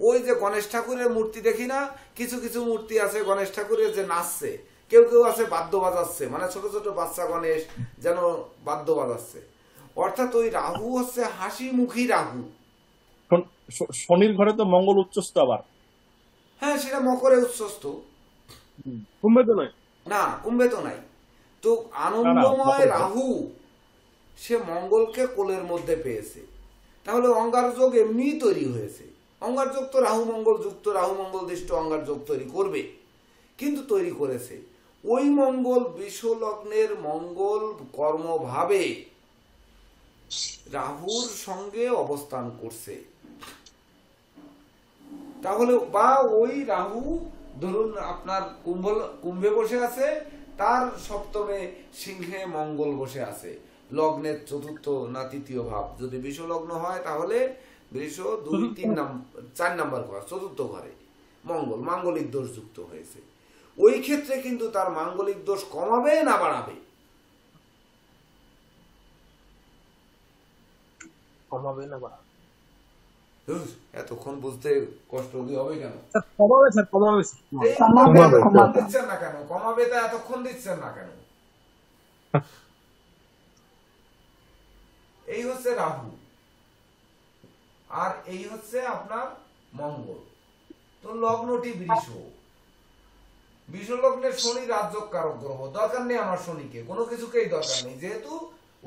ওই যে গণেশ ঠাকুরের মূর্তি দেখি না, কিছু কিছু মূর্তি আছে গণেশ ঠাকুরের যে নাচছে, কেউ কেউ আছে বাদ্য বাজাচ্ছে, মানে ছোট ছোট বাচ্চা গণেশ যেন বাদ্য বাজাচ্ছে, অর্থাৎ ওই রাহু হচ্ছে হাসি মুখী রাহু। শনির ঘরে তো মঙ্গল উচ্চস্থ আবার। হ্যাঁ, সেটা মকরে উচ্চস্থ, কুম্ভে তো নয় না কুম্ভে তো নাই। তো আনন্দময় রাহু সে মঙ্গলকে কোলের মধ্যে পেয়েছে, তাহলে অঙ্গার যোগ এমনি তৈরি হয়েছে। অঙ্গার যোগ তো রাহু মঙ্গল যুক্ত, রাহু মঙ্গল দৃষ্ট অঙ্গার যোগ তৈরি করবে, কিন্তু তৈরি করেছে ওই মঙ্গল বিশ্বলগ্নের মঙ্গল কর্মভাবে রাহুর সঙ্গে অবস্থান করছে। তাহলে বা ওই রাহু ধরুন আপনার কুম্ভে বসে আছে, তার সপ্তমে সিংহে মঙ্গল বসে আছে, লগ্নের চতুর্থ না তৃতীয় ভাব, যদি বৃষ লগ্ন হয় তাহলে বৃষ 2, 3, 4 নম্বর ঘর, চতুর্থ ঘরে মঙ্গল মাঙ্গলিক দোষ যুক্ত হয়েছে। ওই ক্ষেত্রে কিন্তু তার মাঙ্গলিক দোষ কমাবে না বাড়াবে? কমাবে না বা এতক্ষণ বুঝতে কষ্ট হবে কেন? কমাবে স্যার, কমাবে দিচ্ছেন না কেন? কমাবে তা এতক্ষণ দিচ্ছেন না কেন? এই হচ্ছে রাহু, আর এই হচ্ছে আপনার মঙ্গল। তো লগ্নটি বৃষ লগ্নের শনি রাজযোগ কারক গ্রহ, দরকার নেই আমার শনিকে, কোনো কিছুকেই দরকার নেই, যেহেতু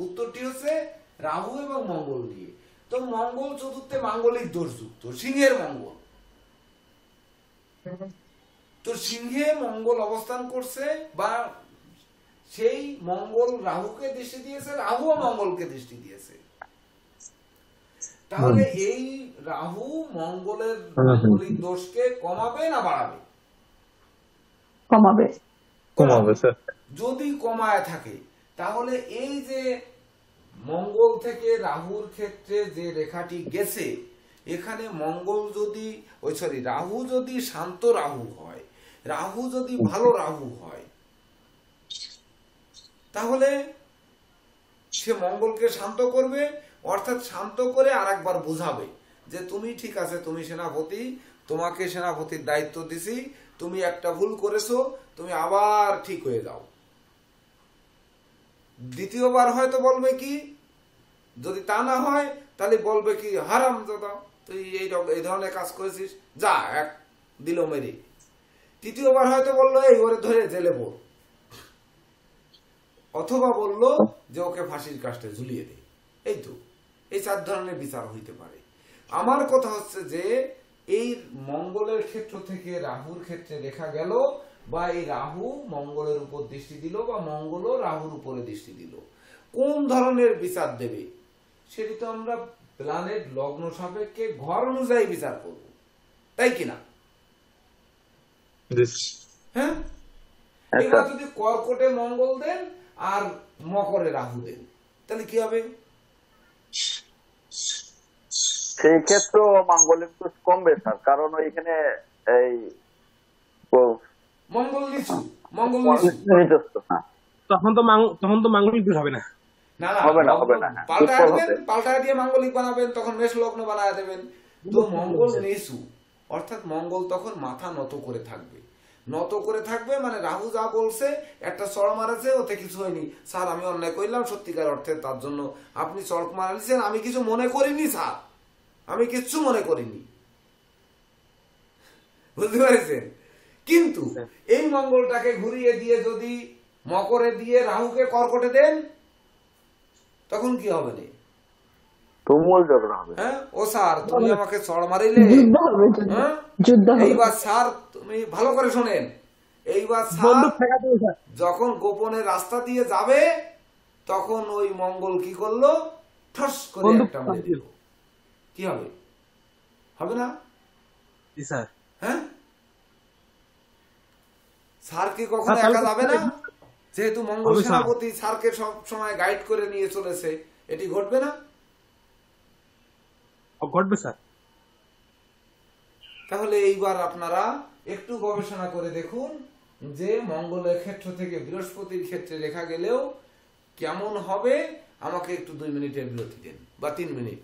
উত্তরটি হচ্ছে রাহু এবং মঙ্গল নিয়ে। তো মঙ্গল চতুর্থে মাঙ্গলিক দোষযুক্ত, সিংহের মঙ্গল, তো সিংহে মঙ্গল অবস্থান করছে, বা সেই মঙ্গল রাহুকে দৃষ্টি দিয়েছে, রাহুও মঙ্গলকে দৃষ্টি দিয়েছে। তাহলে এই রাহু মঙ্গলের মাঙ্গলিক দোষকে কমাবে না বাড়াবে? কমাবে স্যার। যদি কমায় থাকে তাহলে এই যে মঙ্গল থেকে রাহুর ক্ষেত্রে যে রেখাটি গেছে, এখানে মঙ্গল যদি রাহু যদি শান্ত রাহু হয়, রাহু যদি ভালো রাহু হয়, তাহলে সে মঙ্গলকে শান্ত করবে, অর্থাৎ শান্ত করে আরেকবার বোঝাবে যে তুমি ঠিক আছে, তুমি সেনাপতি, তোমাকে সেনাপতির দায়িত্ব দিছি, তুমি একটা ভুল করেছো, তুমি আবার ঠিক হয়ে যাও। দ্বিতীয়বার হয়তো বলবে কি, যদি তা না হয় তাহলে বলবে কি, হারামজাদা তুই এই ধরনের কাজ করেছিস, যা এক দিল মেরে। তৃতীয়বার হয়তো বললো এই ওরে ধরে জেলে পড়, অথবা বললো যে ওকে ফাঁসির কাস্টে ঝুলিয়ে দে। এই তো এই 4 ধরনের বিচার হইতে পারে। আমার কথা হচ্ছে যে এই মঙ্গলের ক্ষেত্র থেকে রাহুর ক্ষেত্রে দেখা গেল, বা এই রাহু মঙ্গলের উপর দৃষ্টি দিল, বা মঙ্গলও রাহুর উপরে দৃষ্টি দিল, কোন ধরনের বিচার দেবে সেটি তো আমরা প্ল্যানেট লগ্ন সাপেক্ষে ঘর অনুযায়ী বিচার করব, তাই কিনা? হ্যাঁ, এবার যদি কর্কটে মঙ্গল দেন আর মকরে রাহু দেন, তাহলে কি হবে? সেই ক্ষেত্রে মাঙ্গলিক দোষ কমবে স্যার, কারণ ওইখানে এই মঙ্গল নিচু, মঙ্গল তখন তো মাঙ্গলিক দোষ হবে না। পাল্টা দিয়ে মাঙ্গলিক বানাবেন, তখন মেষ লগ্ন বানায় দেবেন। তো মঙ্গল নিচু, অর্থাৎ মঙ্গল তখন মাথা নত করে থাকবে, নত করে থাকবে, মানে রাহু যা বলছে, একটা চড় মারাছে, ওতে কিছু হয়নি স্যার, আমি অন্যায় করলাম সত্যিকার অর্থে, তার জন্য আপনি চড়ক মারাচ্ছেন, আমি কিছু মনে করিনি স্যার, আমি কিচ্ছু মনে করিনি, বুঝতে পারছেন? কিন্তু এই মঙ্গলটাকে ঘুরিয়ে দিয়ে যদি মকরে দিয়ে রাহুকে কর্কটে দেন, তখন কি হবে? হ্যাঁ, ও স্যার তুমি আমাকে চড় মারিলে, এইবার স্যার তুমি ভালো করে শোনেন, এইবার স্যার যখন গোপনে রাস্তা দিয়ে যাবে, তখন ওই মঙ্গল কি করলো, ঠস করে একটা মেরে দিল, কি হবে? হবে না? হ্যাঁ, স্যার কি কখনো একা যাবে না? যেহেতু মঙ্গল সেনাপতি স্যারকে সব সময় গাইড করে নিয়ে চলেছে, এটি ঘটবে না? ঘটবে স্যার। তাহলে এইবার আপনারা একটু গবেষণা করে দেখুন যে মঙ্গলের ক্ষেত্র থেকে বৃহস্পতির ক্ষেত্রে রেখা গেলেও কেমন হবে। আমাকে একটু 2 মিনিটের বিরতি দিন বা 3 মিনিট,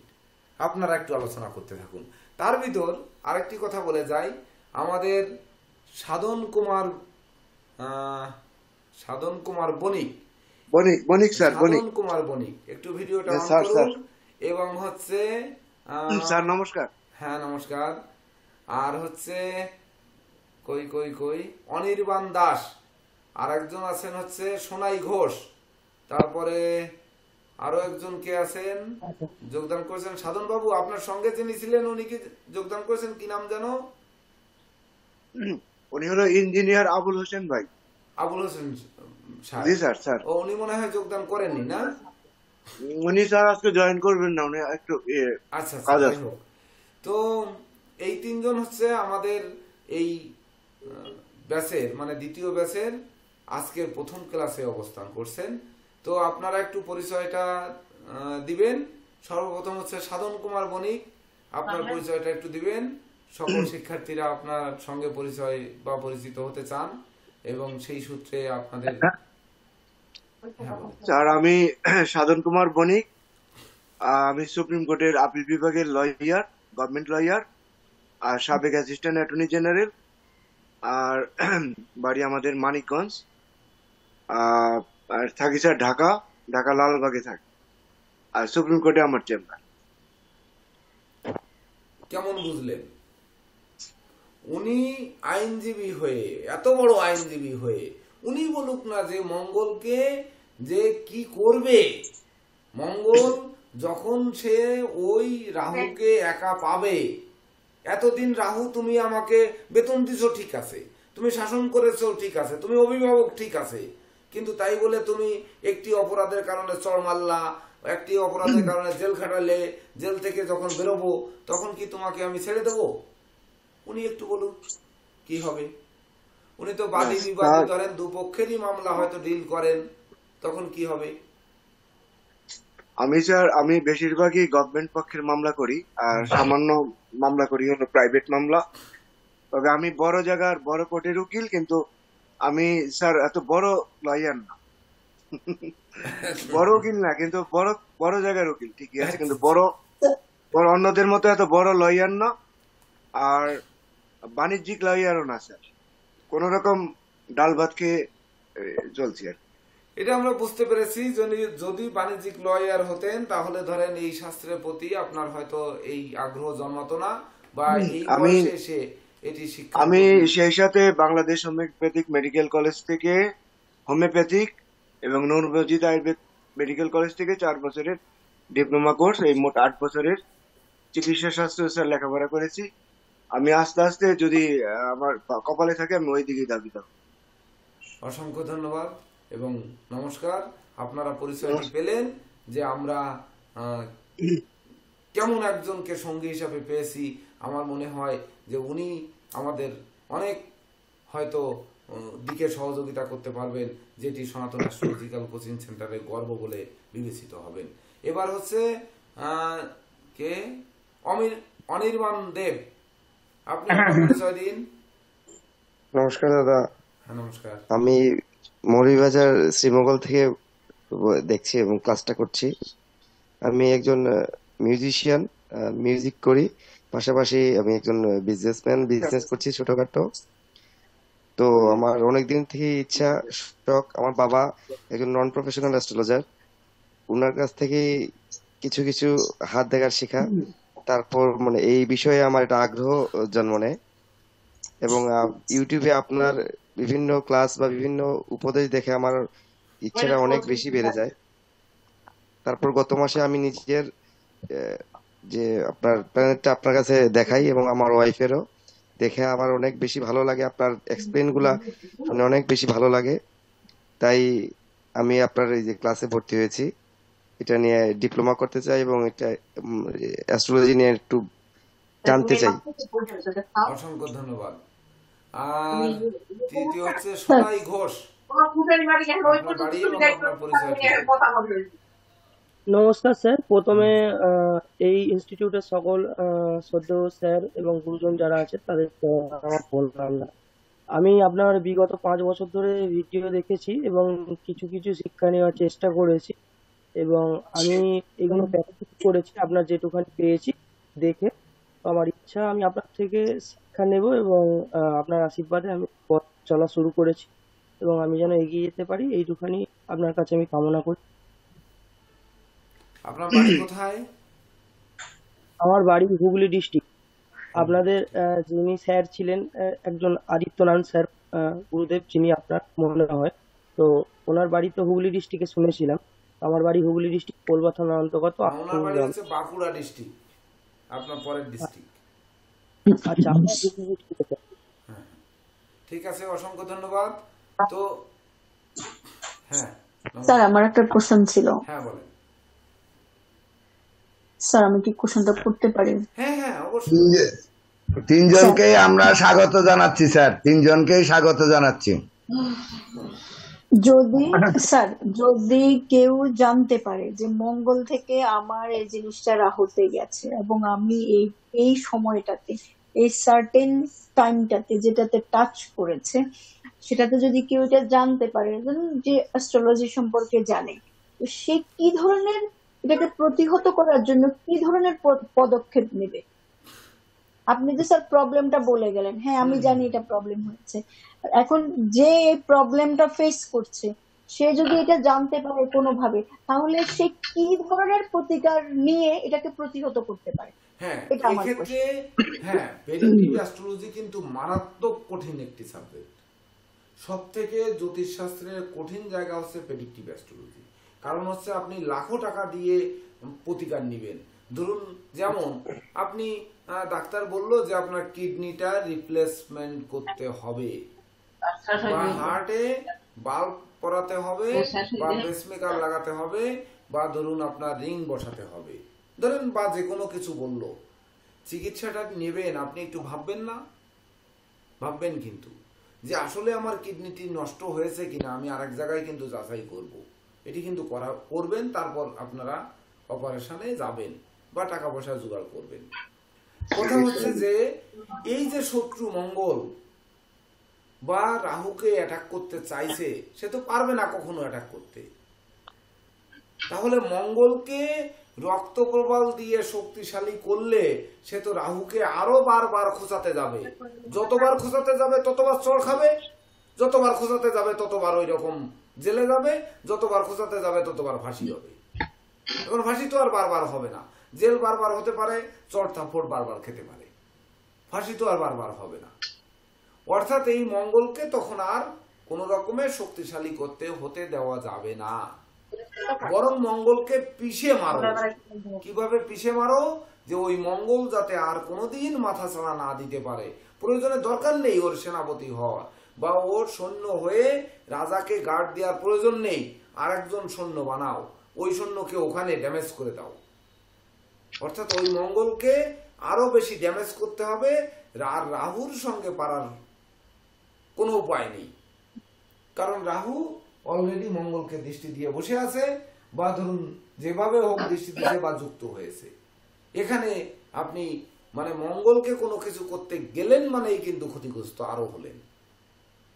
আপনারা একটু আলোচনা করতে থাকুন। তার ভিতর আরেকটি কথা বলে যাই, আমাদের সাধন কুমার বণিক স্যার, সাধন কুমার বণিক একটু ভিডিওটা অন করুন। এবং হচ্ছে স্যার নমস্কার। হ্যাঁ নমস্কার। আর হচ্ছে কই অনির্বাণ দাস, আর একজন আছেন হচ্ছে সোনাই ঘোষ, তারপরে আরো একজন কে আছেন যোগদান করেছেন। সাধন বাবু আপনার সঙ্গে যিনি ছিলেন উনি কি যোগদান করেছেন, কি নাম জানো? উনি হলো ইঞ্জিনিয়ার আবুল হোসেন ভাই। আবুল হোসেন জি স্যার। স্যার ও উনি মনে হয় যোগদান করেননি না? উনি স্যার আজকে জয়েন করবেন না, উনি একটু আচ্ছা কাজ যাই আছে। হোক। তো এই 3 জন হচ্ছে আমাদের এই ব্যাচের মানে দ্বিতীয় ব্যাচের আজকের প্রথম ক্লাসে অবস্থান করছেন। তো আপনারা একটু পরিচয়টা দিবেন। সর্বপ্রথম হচ্ছে সাধন কুমার বণিক, আপনার পরিচয়টা একটু দিবেন। সকল শিক্ষার্থীরা আপনার সঙ্গে পরিচয় বা পরিচিত হতে চান এবং সেই সূত্রে আপনাদের। স্যার আমি সাধন কুমার বণিক, আমি সুপ্রিম কোর্টের আপিল বিভাগের লয়ার, গভর্নমেন্ট লয়ার, আর সাবেক অ্যাসিস্ট্যান্ট অ্যাটর্নি জেনারেল, আর বাড়ি আমাদের মানিকগঞ্জ, আর থাকি স্যার ঢাকা লালবাগে থাকি, আর সুপ্রিম কোর্টে আমার চেম্বার। কেমন বুঝলেন? উনি আইনজীবী হয়ে, এত বড় আইনজীবী হয়ে উনি বলুক না যে মঙ্গলকে যে কি করবে। মঙ্গল যখন সে ওই রাহুকে একা পাবে, এতদিন রাহু তুমি আমাকে বেতন দিছো ঠিক আছে, তুমি শাসন করেছো ঠিক আছে, তুমি অভিভাবক ঠিক আছে, কিন্তু তাই বলে তুমি একটি অপরাধের কারণে চড় মারলা, একটি অপরাধের কারণে জেল খাটালে, জেল থেকে যখন বেরোবো তখন কি তোমাকে আমি ছেড়ে দেবো? উনি একটু বলুন কি হবে। উনি তো বাদী বিবাদী ধরেন দুপক্ষেরই মামলা হয়তো ডিল করেন, তখন কি হবে? আমি বেশিরভাগই গভর্নমেন্ট পক্ষের মামলা করি, আর সামান্য মামলা করি হলো প্রাইভেট মামলা। তবে আমি বড় জায়গার বড় কোর্টের উকিল, কিন্তু আমি স্যার এত বড় লয়ার না। বড় উকিল না, কিন্তু বড় জায়গার উকিল ঠিকই আছে, কিন্তু বড় অন্যদের মতো এত বড় লয়ার না, আর বাণিজ্যিক লয়ারও না স্যার। কোন রকম ডাল ভাত খেয়ে চলছি আর। এটা আমরা বুঝতে পেরেছি। যদি বাণিজ্যিক লয়ার হতেন তাহলে ধরেন এই শাস্ত্রের প্রতি আপনার হয়তো এই আগ্রহ জন্মাতো না, বা এই বয়সে এসে এটি শিক্ষা। আমি সেই সাথে বাংলাদেশ হোমিওপ্যাথিক মেডিকেল কলেজ থেকে হোমিওপ্যাথিক এবং নূরমসজিদ আয়ুর্বেদ মেডিকেল কলেজ থেকে 4 বছরের ডিপ্লোমা কোর্স, এই মোট 8 বছরের চিকিৎসা শাস্ত্র স্যার লেখাপড়া করেছি। আমি আস্তে আস্তে যদি আমার কপালে থাকে আমি ওই দিকেই দাবি দেব। অসংখ্য ধন্যবাদ এবং নমস্কার। আপনারা পরিচয়টি পেলেন যে আমরা কেমন একজনকে সঙ্গী হিসাবে পেয়েছি। আমার মনে হয় যে উনি আমাদের অনেক হয়তো দিকে সহযোগিতা করতে পারবেন, যেটি সনাতন অ্যাস্ট্রোলজিক্যাল কোচিং সেন্টারের গর্ব বলে বিবেচিত হবেন। এবার হচ্ছে কে অনির্বাণ দেব, আপনি পরিচয় দিন। নমস্কার দাদা। হ্যাঁ নমস্কার। আমি মৌলভীবাজার শ্রীমঙ্গল থেকে দেখছি এবং ক্লাসটা করছি। আমি একজন মিউজিশিয়ান, মিউজিক করি, পাশাপাশি আমি একজন বিজনেসম্যান, বিজনেস করছি ছোটখাটো। তো আমার অনেকদিন থেকে ইচ্ছা, শখ, আমার বাবা একজন নন প্রফেশনাল অ্যাস্ট্রোলজার, ওনার কাছ থেকে কিছু কিছু হাত দেখার শেখা, তারপর মানে এই বিষয়ে আমার একটা আগ্রহ জন্ম নেয় এবং ইউটিউবে আপনার বিভিন্ন ক্লাস বা বিভিন্ন উপদেশ দেখে আমার ইচ্ছাটা অনেক বেশি বেড়ে যায়। তারপর গত মাসে আমি নিজের যে আপনার প্ল্যানেটটা আপনার কাছে দেখাই এবং আমার ওয়াইফেরও দেখে আমার অনেক বেশি ভালো লাগে, আপনার এক্সপ্লেন গুলা শুনে অনেক বেশি ভালো লাগে। তাই আমি আপনার এই যে ক্লাসে ভর্তি হয়েছি, এটা নিয়ে ডিপ্লোমা করতে চাই এবং এটা অ্যাস্ট্রোলজি নিয়ে একটু জানতে চাই। অসংখ্য ধন্যবাদ। আর তৃতীয় হচ্ছে সোনাই ঘোষ, আপনার বাড়ি এবং আপনার পরিচয়। নমস্কার স্যার। প্রথমে এই ইনস্টিটিউটের সকল শ্রদ্ধেয় স্যার এবং গুরুজন যারা আছে তাদের আমার প্রণাম। আমি আপনার বিগত 5 বছর ধরে ভিডিও দেখেছি এবং কিছু কিছু শিক্ষা নেওয়ার চেষ্টা করেছি এবং আমি এগুলো প্র্যাকটিস করেছি আপনার যেটুখানি পেয়েছি দেখে। আমার ইচ্ছা আমি আপনার থেকে শিক্ষা নেব এবং আপনার আশীর্বাদে আমি পথ চলা শুরু করেছি এবং আমি যেন এগিয়ে যেতে পারি এইটুখানি আপনার কাছে আমি কামনা করি। আপনার বাড়ি কোথায়? আমার বাড়ি হুগলি ডিস্ট্রিক্ট। আপনাদের যিনি স্যার ছিলেন একজন আদিত্যনারায়ণ স্যার গুরুদেব, যিনি আপনার মনে হয়, তো ওনার বাড়ি তো হুগলি ডিস্ট্রিক্টে শুনেছিলাম। আমার বাড়ি হুগলি ডিস্ট্রিক্ট কোলবা থানার অন্তর্গত। ওনার বাড়ি হচ্ছে বাঁকুড়া ডিস্ট্রিক্ট, আপনার পরের ডিস্ট্রিক্ট। আচ্ছা, ঠিক আছে, অসংখ্য ধন্যবাদ। তো হ্যাঁ স্যার, আমার একটা কোশ্চেন ছিল। হ্যাঁ বলেন স্যার, আমি কি কোশ্চেনটা করতে পারি? হ্যাঁ হ্যাঁ অবশ্যই। তিনজনকেই আমরা স্বাগত জানাচ্ছি স্যার, তিনজনকেই স্বাগত জানাচ্ছি। যদি স্যার, যদি কেউ জানতে পারে যে মঙ্গল থেকে আমার এই জিনিসটা রাহুতে গেছে এবং আমি এই সময়টাতে, এই সার্টেন টাইমটাতে যেটাতে টাচ করেছে, সেটাতে যদি কেউ এটা জানতে পারে, যে অ্যাস্ট্রোলজি সম্পর্কে জানে, তো সে কি ধরনের, এটাকে প্রতিহত করার জন্য কি ধরনের পদক্ষেপ নেবে? আপনি যে স্যার প্রবলেমটা বলে গেলেন, হ্যাঁ আমি জানি এটা প্রবলেম হচ্ছে, এখন যে এই প্রবলেমটা ফেস করছে সে যদি এটা জানতে পারে কোনোভাবে, তাহলে সে কি ধরনের প্রতিকার নিয়ে এটাকে প্রতিহত করতে পারে? হ্যাঁ, এক্ষেত্রে হ্যাঁ প্রেডিক্টিভ অ্যাস্ট্রোলজি কিন্তু মারাত্মক কঠিন একটি সাবজেক্ট। সব থেকে জ্যোতিষ শাস্ত্রের কঠিন জায়গা হচ্ছে প্রেডিক্টিভ অ্যাস্ট্রোলজি। কারণ হচ্ছে আপনি লাখো টাকা দিয়ে প্রতিকার নিবেন। ধরুন যেমন আপনি ডাক্তার বললো যে আপনার কিডনিটা রিপ্লেসমেন্ট করতে হবে, বা হার্টে বাল্ব পরাতে হবে, বা পেসমেকার লাগাতে হবে, বা ধরুন আপনার রিং বসাতে হবে, ধরেন বা যে কোনো কিছু বললো, চিকিৎসাটা নেবেন আপনি একটু ভাববেন না? ভাববেন কিন্তু যে আসলে আমার কিডনিটি নষ্ট হয়েছে কিনা আমি আরেক জায়গায় কিন্তু যাচাই করব, এটি কিন্তু করবেন। তারপর আপনারা অপারেশনে যাবেন বা টাকা পয়সা জোগাড় করবেন। কথা হচ্ছে যে এই যে শত্রু মঙ্গল বা রাহুকে অ্যাটাক করতে চাইছে, সে তো পারবে না কখনো অ্যাটাক করতে। তাহলে মঙ্গলকে রক্ত প্রবাল দিয়ে শক্তিশালী করলে সে তো রাহুকে আরো বারবার খোঁচাতে যাবে। যতবার খোঁচাতে যাবে ততবার চড় খাবে, যতবার খোঁচাতে যাবে ততবার ওই রকম জেলে যাবে, যতবার খোঁচাতে যাবে ততবার ফাঁসি হবে। এখন ফাঁসি তো আর বারবার হবে না, জেল বারবার হতে পারে, চড় থাপ্পড় বারবার খেতে পারে, ফাঁসি তো আর বারবার হবে না। অর্থাৎ এই মঙ্গলকে তখন আর কোন রকমের শক্তিশালী হতে দেওয়া যাবে না, বরং মঙ্গলকে পিষে মারো। কিভাবে পিষে মারো? যে ওই মঙ্গল যাতে আর কোনোদিন মাথা ছাড়া না দিতে পারে। প্রয়োজনে দরকার নেই ওর সেনাপতি হওয়া বা ওর সৈন্য হয়ে রাজাকে গার্ড দেওয়ার প্রয়োজন নেই, আর একজন সৈন্য বানাও, ওই সৈন্যকে ওখানে ড্যামেজ করে দাও। অর্থাৎ ওই মঙ্গলকে আরো বেশি ড্যামেজ করতে হবে, আর রাহুর সঙ্গে পারার কোনো উপায় নেই। কারণ রাহু অলরেডি মঙ্গলকে দৃষ্টি দিয়ে বসে আছে, বা ধরুন যেভাবে হোক দৃষ্টি দিতে বা যুক্ত হয়েছে। এখানে আপনি মানে মঙ্গলকে কোনো কিছু করতে গেলেন মানেই কিন্তু ক্ষতিগ্রস্ত আরো হলেন,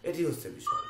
এটি হচ্ছে বিষয়।